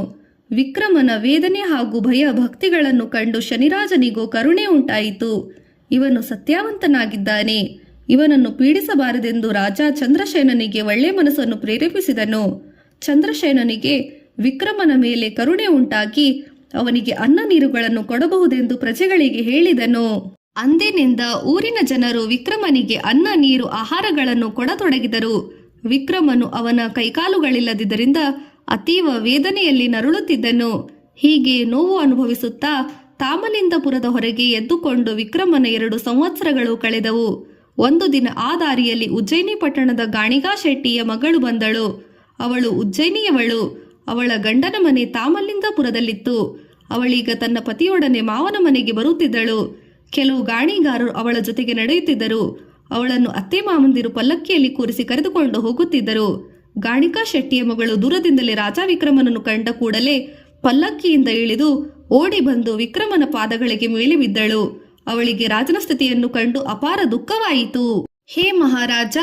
ವಿಕ್ರಮನ ವೇದನೆ ಹಾಗೂ ಭಯ ಭಕ್ತಿಗಳನ್ನು ಕಂಡು ಶನಿರಾಜನಿಗೂ ಕರುಣೆ ಉಂಟಾಯಿತು. ಇವನು ಸತ್ಯವಂತನಾಗಿದ್ದಾನೆ, ಇವನನ್ನು ಪೀಡಿಸಬಾರದೆಂದು ರಾಜ ಚಂದ್ರಶೇನನಿಗೆ ಒಳ್ಳೆ ಮನಸ್ಸನ್ನು ಪ್ರೇರೇಪಿಸಿದನು. ಚಂದ್ರಶೇನನಿಗೆ ವಿಕ್ರಮನ ಮೇಲೆ ಕರುಣೆ ಉಂಟಾಗಿ ಅವನಿಗೆ ಅನ್ನ ನೀರುಗಳನ್ನು ಕೊಡಬಹುದೆಂದು ಪ್ರಜೆಗಳಿಗೆ ಹೇಳಿದನು. ಅಂದಿನಿಂದ ಊರಿನ ಜನರು ವಿಕ್ರಮನಿಗೆ ಅನ್ನ ನೀರು ಆಹಾರಗಳನ್ನು ಕೊಡತೊಡಗಿದರು. ವಿಕ್ರಮನು ಅವನ ಕೈಕಾಲುಗಳಿಲ್ಲದಿದ್ದರಿಂದ ಅತೀವ ವೇದನೆಯಲ್ಲಿ ನರಳುತ್ತಿದ್ದನು. ಹೀಗೆ ನೋವು ಅನುಭವಿಸುತ್ತಾ ತಾಮಲಿಂದಪುರದ ಹೊರಗೆ ಎದ್ದುಕೊಂಡು ವಿಕ್ರಮನ 2 ಸಂವತ್ಸರಗಳು ಕಳೆದವು. ಒಂದು ದಿನ ಆ ದಾರಿಯಲ್ಲಿ ಉಜ್ಜಯಿನಿ ಪಟ್ಟಣದ ಗಾಣಿಗಾ ಶೆಟ್ಟಿಯ ಮಗಳು ಬಂದಳು. ಅವಳು ಉಜ್ಜಯಿನಿಯವಳು. ಅವಳ ಗಂಡನ ಮನೆ ತಾಮಲಿಂದಪುರದಲ್ಲಿತ್ತು. ಅವಳೀಗ ತನ್ನ ಪತಿಯೊಡನೆ ಮಾವನ ಮನೆಗೆ ಬರುತ್ತಿದ್ದಳು. ಕೆಲವು ಗಾಣಿಗಾರರು ಅವಳ ಜೊತೆಗೆ ನಡೆಯುತ್ತಿದ್ದರು. ಅವಳನ್ನು ಅತ್ತೆ ಮಾವಂದಿರು ಪಲ್ಲಕ್ಕಿಯಲ್ಲಿ ಕೂರಿಸಿ ಕರೆದುಕೊಂಡು ಹೋಗುತ್ತಿದ್ದರು. ಗಾಣಿಕಾ ಶೆಟ್ಟಿಯ ಮಗಳು ದೂರದಿಂದಲೇ ರಾಜ ವಿಕ್ರಮನನ್ನು ಕಂಡ ಕೂಡಲೇ ಪಲ್ಲಕ್ಕಿಯಿಂದ ಇಳಿದು ಓಡಿ ಬಂದು ವಿಕ್ರಮನ ಪಾದಗಳಿಗೆ ಮೇಲೆ ಬಿದ್ದಳು. ಅವಳಿಗೆ ರಾಜನ ಸ್ಥಿತಿಯನ್ನು ಕಂಡು ಅಪಾರ ದುಃಖವಾಯಿತು. ಹೇ ಮಹಾರಾಜ,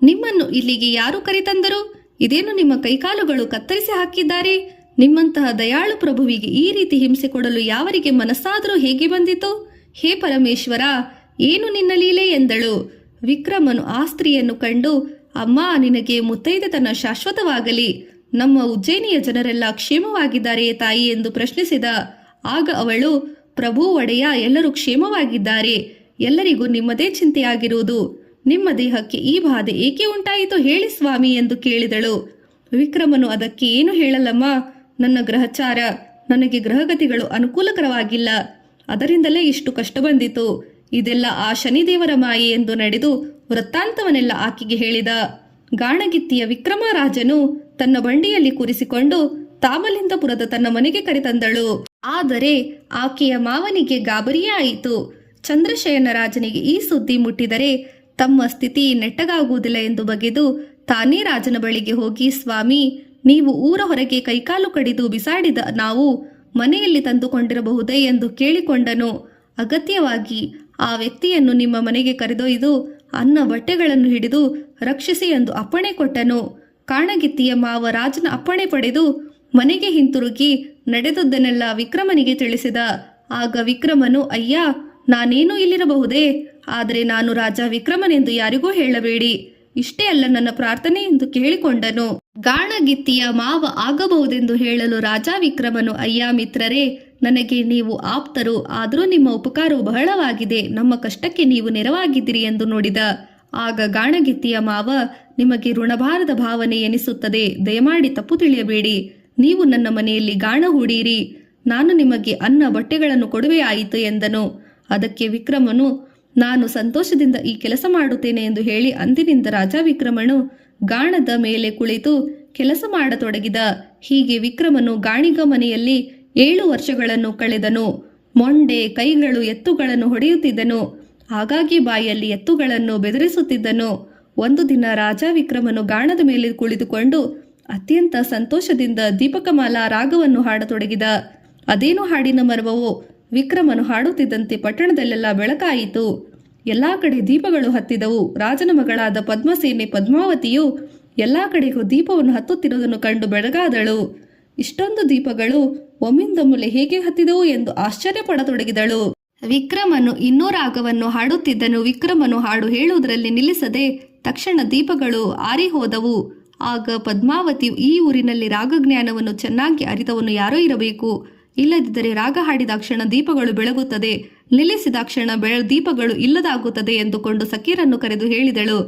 ನಿಮ್ಮನ್ನು ಇಲ್ಲಿಗೆ ಯಾರು ಕರೆತಂದರು? ಇದೇನು ನಿಮ್ಮ ಕೈಕಾಲುಗಳು ಕತ್ತರಿಸಿ ಹಾಕಿದ್ದಾರೆ? ನಿಮ್ಮಂತಹ ದಯಾಳು ಪ್ರಭುವಿಗೆ ಈ ರೀತಿ ಹಿಂಸೆ ಕೊಡಲು ಯಾವರಿಗೆ ಮನಸ್ಸಾದರೂ ಹೇಗೆ ಬಂದಿತು? ಹೇ ಪರಮೇಶ್ವರ, ಏನು ನಿನ್ನ ಲೀಲೆ ಎಂದಳು. ವಿಕ್ರಮನು ಆ ಸ್ತ್ರೀಯನ್ನು ಕಂಡು, ಅಮ್ಮ, ನಿನಗೆ ಮುತ್ತೈದೆತನ ಶಾಶ್ವತವಾಗಲಿ. ನಮ್ಮ ಉಜ್ಜಯಿನಿಯ ಜನರೆಲ್ಲ ಕ್ಷೇಮವಾಗಿದ್ದಾರೆಯೇ ತಾಯಿ ಎಂದು ಪ್ರಶ್ನಿಸಿದ. ಆಗ ಅವಳು, ಪ್ರಭು ಒಡೆಯ, ಎಲ್ಲರೂ ಕ್ಷೇಮವಾಗಿದ್ದಾರೆ. ಎಲ್ಲರಿಗೂ ನಿಮ್ಮದೇ ಚಿಂತೆಯಾಗಿರುವುದು. ನಿಮ್ಮ ದೇಹಕ್ಕೆ ಈ ಬಾಧೆ ಏಕೆ ಉಂಟಾಯಿತು ಹೇಳಿ ಸ್ವಾಮಿ ಎಂದು ಕೇಳಿದಳು. ವಿಕ್ರಮನು ಅದಕ್ಕೆ ಏನು ಹೇಳಲ್ಲಮ್ಮ, ನನ್ನ ಗ್ರಹಚಾರ, ನನಗೆ ಗ್ರಹಗತಿಗಳು ಅನುಕೂಲಕರವಾಗಿಲ್ಲ, ಅದರಿಂದಲೇ ಇಷ್ಟು ಕಷ್ಟ ಬಂದಿತು. ಇದೆಲ್ಲ ಆ ಶನಿದೇವರ ಮಾಯೆ ಎಂದು ನಡೆದು ವೃತ್ತಾಂತವನ್ನೆಲ್ಲ ಆಕೆಗೆ ಹೇಳಿದ. ಗಾಣಗಿತ್ತಿಯ ವಿಕ್ರಮರಾಜನು ತನ್ನ ಬಂಡಿಯಲ್ಲಿ ಕೂರಿಸಿಕೊಂಡು ತಾಮಲಿಂದಪುರದ ತನ್ನ ಮನೆಗೆ ಕರೆತಂದಳು. ಆದರೆ ಆಕೆಯ ಮಾವನಿಗೆ ಗಾಬರಿಯೇ ಆಯಿತು. ಚಂದ್ರಶಯನ ರಾಜನಿಗೆ ಈ ಸುದ್ದಿ ಮುಟ್ಟಿದರೆ ತಮ್ಮ ಸ್ಥಿತಿ ನೆಟ್ಟಗಾಗುವುದಿಲ್ಲ ಎಂದು ಬಗೆದು ತಾನೇ ರಾಜನ ಬಳಿಗೆ ಹೋಗಿ, ಸ್ವಾಮಿ, ನೀವು ಊರ ಹೊರಗೆ ಕೈಕಾಲು ಕಡಿದು ಬಿಸಾಡಿದ ನಾವು ಮನೆಯಲ್ಲಿ ತಂದುಕೊಂಡಿರಬಹುದೇ ಎಂದು ಕೇಳಿಕೊಂಡನು. ಅಗತ್ಯವಾಗಿ ಆ ವ್ಯಕ್ತಿಯನ್ನು ನಿಮ್ಮ ಮನೆಗೆ ಕರೆದೊಯ್ದು ಅನ್ನ ಬಟ್ಟೆಗಳನ್ನು ಹಿಡಿದು ರಕ್ಷಿಸಿ ಎಂದು ಅಪ್ಪಣೆ ಕೊಟ್ಟನು. ಕಾಣಗಿತ್ತಿಯ ಮಾವ ರಾಜನ ಅಪ್ಪಣೆ ಪಡೆದು ಮನೆಗೆ ಹಿಂತಿರುಗಿ ನಡೆದದ್ದನ್ನೆಲ್ಲ ವಿಕ್ರಮನಿಗೆ ತಿಳಿಸಿದ. ಆಗ ವಿಕ್ರಮನು, ಅಯ್ಯ, ನಾನೇನೂ ಇಲ್ಲಿರಬಹುದೇ, ಆದರೆ ನಾನು ರಾಜ ವಿಕ್ರಮನೆಂದು ಯಾರಿಗೂ ಹೇಳಬೇಡಿ, ಇಷ್ಟೇ ಅಲ್ಲ ನನ್ನ ಪ್ರಾರ್ಥನೆ ಎಂದು ಕೇಳಿಕೊಂಡನು. ಗಾಣಗಿತ್ತಿಯ ಮಾವ ಆಗಬಹುದೆಂದು ಹೇಳಲು ರಾಜ ವಿಕ್ರಮನು, ಅಯ್ಯ ಮಿತ್ರರೇ, ನನಗೆ ನೀವು ಆಪ್ತರು, ಆದರೂ ನಿಮ್ಮ ಉಪಕಾರವು ಬಹಳವಾಗಿದೆ, ನಮ್ಮ ಕಷ್ಟಕ್ಕೆ ನೀವು ನೆರವಾಗಿದ್ದೀರಿ ಎಂದು ನುಡಿದ. ಆಗ ಗಾಣಗಿತ್ತಿಯ ಮಾವ, ನಿಮಗೆ ಋಣಭಾರದ ಭಾವನೆ ಎನಿಸುತ್ತದೆ, ದಯಮಾಡಿ ತಪ್ಪು ತಿಳಿಯಬೇಡಿ, ನೀವು ನನ್ನ ಮನೆಯಲ್ಲಿ ಗಾಣ ಹೂಡಿರಿ, ನಾನು ನಿಮಗೆ ಅನ್ನ ಬಟ್ಟೆಗಳನ್ನು ಕೊಡುವೆಯಾಯಿತು ಎಂದನು. ಅದಕ್ಕೆ ವಿಕ್ರಮನು, ನಾನು ಸಂತೋಷದಿಂದ ಈ ಕೆಲಸ ಮಾಡುತ್ತೇನೆ ಎಂದು ಹೇಳಿ ಅಂದಿನಿಂದ ರಾಜ ವಿಕ್ರಮನು ಗಾಣದ ಮೇಲೆ ಕುಳಿತು ಕೆಲಸ ಮಾಡತೊಡಗಿದ. ಹೀಗೆ ವಿಕ್ರಮನು ಗಾಣಿಗ ಮನೆಯಲ್ಲಿ 7 ವರ್ಷಗಳನ್ನು ಕಳೆದನು. ಮೊಂಡೆ ಕೈಗಳು ಎತ್ತುಗಳನ್ನು ಹೊಡೆಯುತ್ತಿದ್ದನು. ಹಾಗಾಗಿ ಬಾಯಲ್ಲಿ ಎತ್ತುಗಳನ್ನು ಬೆದರಿಸುತ್ತಿದ್ದನು. ಒಂದು ದಿನ ರಾಜ ವಿಕ್ರಮನು ಗಾಣದ ಮೇಲೆ ಕುಳಿತುಕೊಂಡು ಅತ್ಯಂತ ಸಂತೋಷದಿಂದ ದೀಪಕಮಾಲಾ ರಾಗವನ್ನು ಹಾಡತೊಡಗಿದ. ಅದೇನು ಹಾಡಿನ ಮರ್ಮವೋ, ವಿಕ್ರಮನು ಹಾಡುತ್ತಿದ್ದಂತೆ ಪಟ್ಟಣದಲ್ಲೆಲ್ಲ ಬೆಳಕಾಯಿತು. ಎಲ್ಲಾ ಕಡೆ ದೀಪಗಳು ಹತ್ತಿದವು. ರಾಜನ ಮಗಳಾದ ಪದ್ಮಸೇನೆ ಪದ್ಮಾವತಿಯು ಎಲ್ಲಾ ಕಡೆಗೂ ದೀಪವನ್ನು ಹತ್ತುತ್ತಿರುವುದನ್ನು ಕಂಡು ಬೆಳಗಾದಳು. ಇಷ್ಟೊಂದು ದೀಪಗಳು ಒಮ್ಮಿಂದೊಮ್ಮೆಲೆ ಹೇಗೆ ಹತ್ತಿದವು ಎಂದು ಆಶ್ಚರ್ಯಪಡತೊಡಗಿದಳು. ವಿಕ್ರಮನು ಇನ್ನೂ ರಾಗವನ್ನು ಹಾಡುತ್ತಿದ್ದನು. ವಿಕ್ರಮನು ಹಾಡು ಹೇಳುವುದರಲ್ಲಿ ನಿಲ್ಲಿಸದೆ ತಕ್ಷಣ ದೀಪಗಳು ಆರಿ ಹೋದವು. ಆಗ ಪದ್ಮಾವತಿಯು, ಈ ಊರಿನಲ್ಲಿ ರಾಗಜ್ಞಾನವನ್ನು ಚೆನ್ನಾಗಿ ಅರಿತವನು ಯಾರೋ ಇರಬೇಕು, ಇಲ್ಲದಿದ್ದರೆ ರಾಗ ಹಾಡಿದಾಕ್ಷಣ ದೀಪಗಳು ಬೆಳಗುತ್ತದೆ, ನಿಲ್ಲಿಸಿದಾಕ್ಷಣ ದೀಪಗಳು ಇಲ್ಲದಾಗುತ್ತದೆ ಎಂದುಕೊಂಡು ಸಖಿಯರನ್ನು ಕರೆದು ಹೇಳಿದಳು.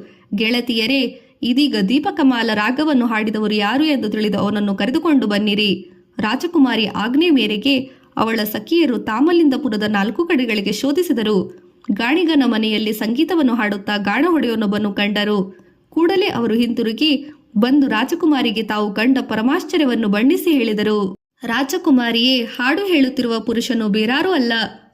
ಗೆಳತಿಯರೇ, ಇದೀಗ ದೀಪಕಮಾಲ ರಾಗವನ್ನು ಹಾಡಿದವರು ಯಾರು ಎಂದು ತಿಳಿದು ಅವನನ್ನು ಕರೆದುಕೊಂಡು ಬನ್ನಿರಿ. ರಾಜಕುಮಾರಿ ಆಜ್ಞೆ ಮೇರೆಗೆ ಅವಳ ಸಖಿಯರು ತಾಮಲಿಂದಪುರದ 4 ಕಡೆಗಳಿಗೆ ಶೋಧಿಸಿದರು. ಗಾಣಿಗನ ಮನೆಯಲ್ಲಿ ಸಂಗೀತವನ್ನು ಹಾಡುತ್ತಾ ಗಾಣ ಹೊಡೆಯುವನೊಬ್ಬನು ಕಂಡರು. ಕೂಡಲೇ ಅವರು ಹಿಂತಿರುಗಿ ಬಂದು ರಾಜಕುಮಾರಿಗೆ ತಾವು ಕಂಡ ಪರಮಾಶ್ಚರ್ಯವನ್ನು ಬಣ್ಣಿಸಿ ಹೇಳಿದರು. ರಾಜಕುಮಾರಿಯೇ, ಹಾಡು ಹೇಳುತ್ತಿರುವ ಪುರುಷನು ಬೇರಾರೂ ಅಲ್ಲ,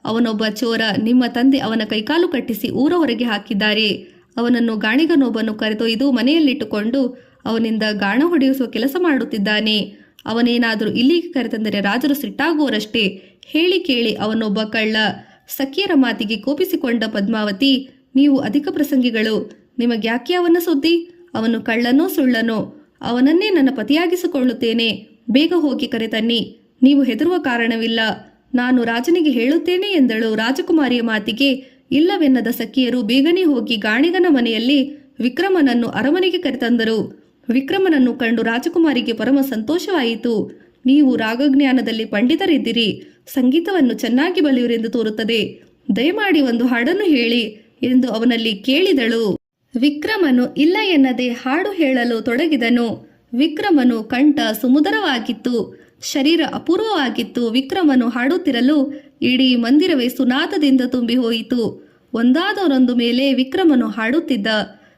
ಅವನೊಬ್ಬ ಚೋರ. ನಿಮ್ಮ ತಂದೆ ಅವನ ಕೈಕಾಲು ಕಟ್ಟಿಸಿ ಊರ ಹೊರಗೆ ಹಾಕಿದ್ದಾರೆ. ಅವನನ್ನು ಗಾಣಿಗನೊಬ್ಬನು ಕರೆದೊಯ್ದು ಮನೆಯಲ್ಲಿಟ್ಟುಕೊಂಡು ಅವನಿಂದ ಗಾಣ ಹೊಡೆಯಿಸುವ ಕೆಲಸ ಮಾಡುತ್ತಿದ್ದಾನೆ. ಅವನೇನಾದರೂ ಇಲ್ಲಿಗೆ ಕರೆತಂದರೆ ರಾಜರು ಸಿಟ್ಟಾಗುವರಷ್ಟೇ. ಹೇಳಿ ಕೇಳಿ ಅವನೊಬ್ಬ ಕಳ್ಳ. ಸಖಿಯರ ಮಾತಿಗೆ ಕೋಪಿಸಿಕೊಂಡ ಪದ್ಮಾವತಿ, ನೀವು ಅಧಿಕ ಪ್ರಸಂಗಿಗಳು, ನಿಮಗ್ಯಾಕೆ ಅವನ ಸುದ್ದಿ? ಅವನು ಕಳ್ಳನೋ ಸುಳ್ಳನೋ, ಅವನನ್ನೇ ನನ್ನ ಪತಿಯಾಗಿಸಿಕೊಳ್ಳುತ್ತೇನೆ. ಬೇಗ ಹೋಗಿ ಕರೆತನ್ನಿ, ನೀವು ಹೆದರುವ ಕಾರಣವಿಲ್ಲ, ನಾನು ರಾಜನಿಗೆ ಹೇಳುತ್ತೇನೆ ಎಂದಳು. ರಾಜಕುಮಾರಿಯ ಮಾತಿಗೆ ಇಲ್ಲವೆನ್ನದ ಸಖಿಯರು ಬೇಗನೆ ಹೋಗಿ ಗಾಣಿಗನ ಮನೆಯಲ್ಲಿ ವಿಕ್ರಮನನ್ನು ಅರಮನೆಗೆ ಕರೆತಂದರು. ವಿಕ್ರಮನನ್ನು ಕಂಡು ರಾಜಕುಮಾರಿಗೆ ಪರಮ ಸಂತೋಷವಾಯಿತು. ನೀವು ರಾಗಜ್ಞಾನದಲ್ಲಿ ಪಂಡಿತರಿದ್ದೀರಿ, ಸಂಗೀತವನ್ನು ಚೆನ್ನಾಗಿ ಬಲಿಯುರೆಂದು ತೋರುತ್ತದೆ, ದಯಮಾಡಿ ಒಂದು ಹಾಡನ್ನು ಹೇಳಿ ಎಂದು ಅವನಲ್ಲಿ ಕೇಳಿದಳು. ವಿಕ್ರಮನು ಇಲ್ಲ ಎನ್ನದೆ ಹಾಡು ಹೇಳಲು ತೊಡಗಿದನು. ವಿಕ್ರಮನು ಕಂಠ ಸುಮಧುರವಾಗಿತ್ತು, ಶರೀರ ಅಪೂರ್ವವಾಗಿತ್ತು. ವಿಕ್ರಮನು ಹಾಡುತ್ತಿರಲು ಇಡೀ ಮಂದಿರವೇ ಸುನಾದದಿಂದ ತುಂಬಿ ಹೋಯಿತು. ಒಂದಾದರೊಂದು ಮೇಲೆ ವಿಕ್ರಮನು ಹಾಡುತ್ತಿದ್ದ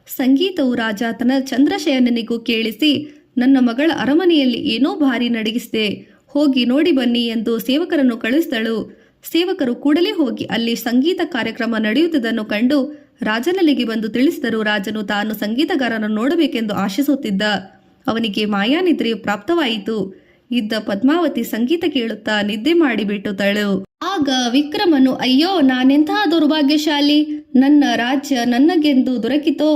ಸಂಗೀತವು ರಾಜ ತನ್ನ ಚಂದ್ರಶಯನನಿಗೂ ಕೇಳಿಸಿ, ನನ್ನ ಮಗಳ ಅರಮನೆಯಲ್ಲಿ ಏನೋ ಭಾರಿ ನಡಗಿಸಿದೆ, ಹೋಗಿ ನೋಡಿ ಬನ್ನಿ ಎಂದು ಸೇವಕರನ್ನು ಕಳುಹಿಸಿದಳು. ಸೇವಕರು ಕೂಡಲೇ ಹೋಗಿ ಅಲ್ಲಿ ಸಂಗೀತ ಕಾರ್ಯಕ್ರಮ ನಡೆಯುತ್ತಿದ್ದನ್ನು ಕಂಡು ರಾಜನಲ್ಲಿಗೆ ಬಂದು ತಿಳಿಸಿದರು. ರಾಜನು ತಾನು ಸಂಗೀತಗಾರನನ್ನು ನೋಡಬೇಕೆಂದು ಆಶಿಸುತ್ತಿದ್ದ. ಅವನಿಗೆ ಮಾಯಾನಿದ್ರೆಯು ಪ್ರಾಪ್ತವಾಯಿತು. ಇದ್ದ ಪದ್ಮಾವತಿ ಸಂಗೀತ ಕೇಳುತ್ತಾ ನಿದ್ದೆ ಮಾಡಿಬಿಟ್ಟುತ್ತಳು. ಆಗ ವಿಕ್ರಮನು, ಅಯ್ಯೋ, ನಾನೆಂತಹ ದೌರ್ಭಾಗ್ಯಶಾಲಿ, ನನ್ನ ರಾಜ್ಯ ನನಗೆಂದು ದೊರಕಿತೋ,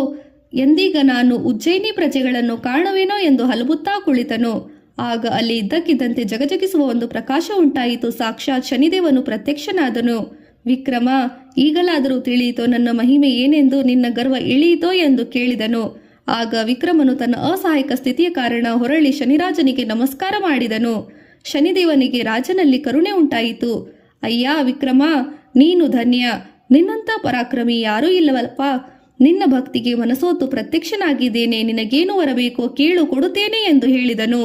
ಎಂದೀಗ ನಾನು ಉಜ್ಜಯಿನಿ ಪ್ರಜೆಗಳನ್ನು ಕಾಣುವೆನೋ ಎಂದು ಹಲಬುತ್ತಾ ಕುಳಿತನು. ಆಗ ಅಲ್ಲಿ ಇದ್ದಕ್ಕಿದ್ದಂತೆ ಜಗಜಗಿಸುವ ಒಂದು ಪ್ರಕಾಶ ಉಂಟಾಯಿತು. ಸಾಕ್ಷಾತ್ ಶನಿದೇವನು ಪ್ರತ್ಯಕ್ಷನಾದನು. ವಿಕ್ರಮ, ಈಗಲಾದರೂ ತಿಳಿಯಿತೋ ನನ್ನ ಮಹಿಮೆ ಏನೆಂದು, ನಿನ್ನ ಗರ್ವ ಇಳಿಯಿತೋ ಎಂದು ಕೇಳಿದನು. ಆಗ ವಿಕ್ರಮನು ತನ್ನ ಅಸಹಾಯಕ ಸ್ಥಿತಿಯ ಕಾರಣ ಹೊರಳಿ ಶನಿರಾಜನಿಗೆ ನಮಸ್ಕಾರ ಮಾಡಿದನು. ಶನಿದೇವನಿಗೆ ರಾಜನಲ್ಲಿ ಕರುಣೆ ಉಂಟಾಯಿತು. ಅಯ್ಯ ವಿಕ್ರಮ, ನೀನು ಧನ್ಯ, ನಿನ್ನಂಥ ಪರಾಕ್ರಮಿ ಯಾರೂ ಇಲ್ಲವಲ್ಪ. ನಿನ್ನ ಭಕ್ತಿಗೆ ಮನಸೋತು ಪ್ರತ್ಯಕ್ಷನಾಗಿದ್ದೇನೆ, ನಿನಗೇನು ಬರಬೇಕೋ ಕೇಳು, ಕೊಡುತ್ತೇನೆ ಎಂದು ಹೇಳಿದನು.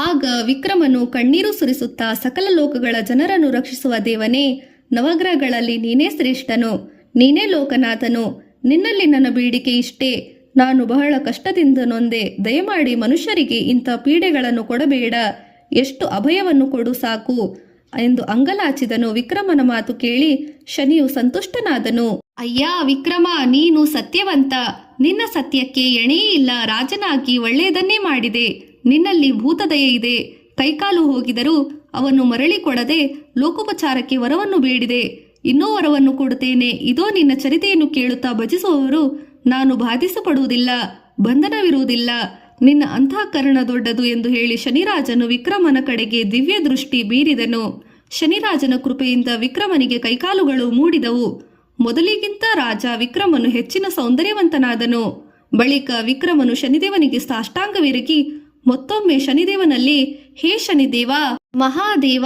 ಆಗ ವಿಕ್ರಮನು ಕಣ್ಣೀರು ಸುರಿಸುತ್ತಾ, ಸಕಲ ಲೋಕಗಳ ಜನರನ್ನು ರಕ್ಷಿಸುವ ದೇವನೇ, ನವಗ್ರಹಗಳಲ್ಲಿ ನೀನೇ ಶ್ರೇಷ್ಠನು, ನೀನೇ ಲೋಕನಾಥನು, ನಿನ್ನಲ್ಲಿ ನನ್ನ ಬೇಡಿಕೆ ಇಷ್ಟೇ. ನಾನು ಬಹಳ ಕಷ್ಟದಿಂದ ನೊಂದೆ, ದಯಮಾಡಿ ಮನುಷ್ಯರಿಗೆ ಇಂಥ ಪೀಡೆಗಳನ್ನು ಕೊಡಬೇಡ, ಎಷ್ಟು ಅಭಯವನ್ನು ಕೊಡು ಸಾಕು. ಎಂದು ಅಂಗಲಾಚಿದನು. ವಿಕ್ರಮನ ಮಾತು ಕೇಳಿ ಶನಿಯು ಸಂತುಷ್ಟನಾದನು. ಅಯ್ಯ ವಿಕ್ರಮ, ನೀನು ಸತ್ಯವಂತ. ನಿನ್ನ ಸತ್ಯಕ್ಕೆ ಎಣೆಯೇ ಇಲ್ಲ. ರಾಜನಾಗಿ ಒಳ್ಳೆಯದನ್ನೇ ಮಾಡಿದೆ. ನಿನ್ನಲ್ಲಿ ಭೂತದಯೆ ಇದೆ. ಕೈಕಾಲು ಹೋಗಿದರೂ ಅವನ್ನು ಮರಳಿ ಕೊಡದೆ ಲೋಕೋಪಚಾರಕ್ಕೆ ವರವನ್ನು ಬೇಡಿದೆ. ಇನ್ನೂ ವರವನ್ನು ಕೊಡುತ್ತೇನೆ. ಇದೋ ನಿನ್ನ ಚರಿತೆಯನ್ನು ಕೇಳುತ್ತಾ ಭಜಿಸುವವರು ನಾನು ಬಾಧಿಸಪಡುವುದಿಲ್ಲ, ಬಂಧನವಿರುವುದಿಲ್ಲ. ನಿನ್ನ ಅಂತಃಕರಣ ದೊಡ್ಡದು ಎಂದು ಹೇಳಿ ಶನಿರಾಜನು ವಿಕ್ರಮನ ಕಡೆಗೆ ದಿವ್ಯ ದೃಷ್ಟಿ ಬೀರಿದನು. ಶನಿರಾಜನ ಕೃಪೆಯಿಂದ ವಿಕ್ರಮನಿಗೆ ಕೈಕಾಲುಗಳು ಮೂಡಿದವು. ಮೊದಲಿಗಿಂತ ರಾಜ ವಿಕ್ರಮನು ಹೆಚ್ಚಿನ ಸೌಂದರ್ಯವಂತನಾದನು. ಬಳಿಕ ವಿಕ್ರಮನು ಶನಿದೇವನಿಗೆ ಸಾಷ್ಟಾಂಗವೆರಗಿ ಮತ್ತೊಮ್ಮೆ ಶನಿದೇವನಲ್ಲಿ, ಹೇ ಶನಿದೇವ, ಮಹಾದೇವ,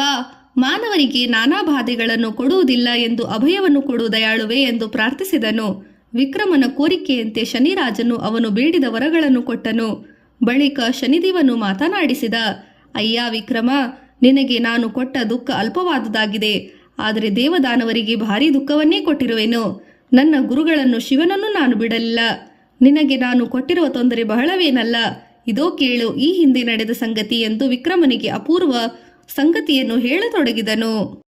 ಮಾನವರಿಗೆ ನಾನಾ ಬಾಧೆಗಳನ್ನು ಕೊಡುವುದಿಲ್ಲ ಎಂದು ಅಭಯವನ್ನು ಕೊಡು ದಯಾಳುವೆ ಎಂದು ಪ್ರಾರ್ಥಿಸಿದನು. ವಿಕ್ರಮನ ಕೋರಿಕೆಯಂತೆ ಶನಿರಾಜನು ಅವನು ಬೇಡಿದ ವರಗಳನ್ನು ಕೊಟ್ಟನು. ಬಳಿಕ ಶನಿದೇವನು ಮಾತನಾಡಿಸಿದ. ಅಯ್ಯ ವಿಕ್ರಮ, ನಿನಗೆ ನಾನು ಕೊಟ್ಟ ದುಃಖ ಅಲ್ಪವಾದುದಾಗಿದೆ. ಆದರೆ ದೇವದಾನವರಿಗೆ ಭಾರೀ ದುಃಖವನ್ನೇ ಕೊಟ್ಟಿರುವೆನು. ನನ್ನ ಗುರುಗಳನ್ನು ಶಿವನನ್ನು ನಾನು ಬಿಡಲಿಲ್ಲ. ನಿನಗೆ ನಾನು ಕೊಟ್ಟಿರುವ ತೊಂದರೆ ಬಹಳವೇನಲ್ಲ. ಇದೋ ಕೇಳು ಈ ಹಿಂದೆ ನಡೆದ ಸಂಗತಿ ಎಂದು ವಿಕ್ರಮನಿಗೆ ಅಪೂರ್ವ ಸಂಗತಿಯನ್ನು ಹೇಳತೊಡಗಿದನು.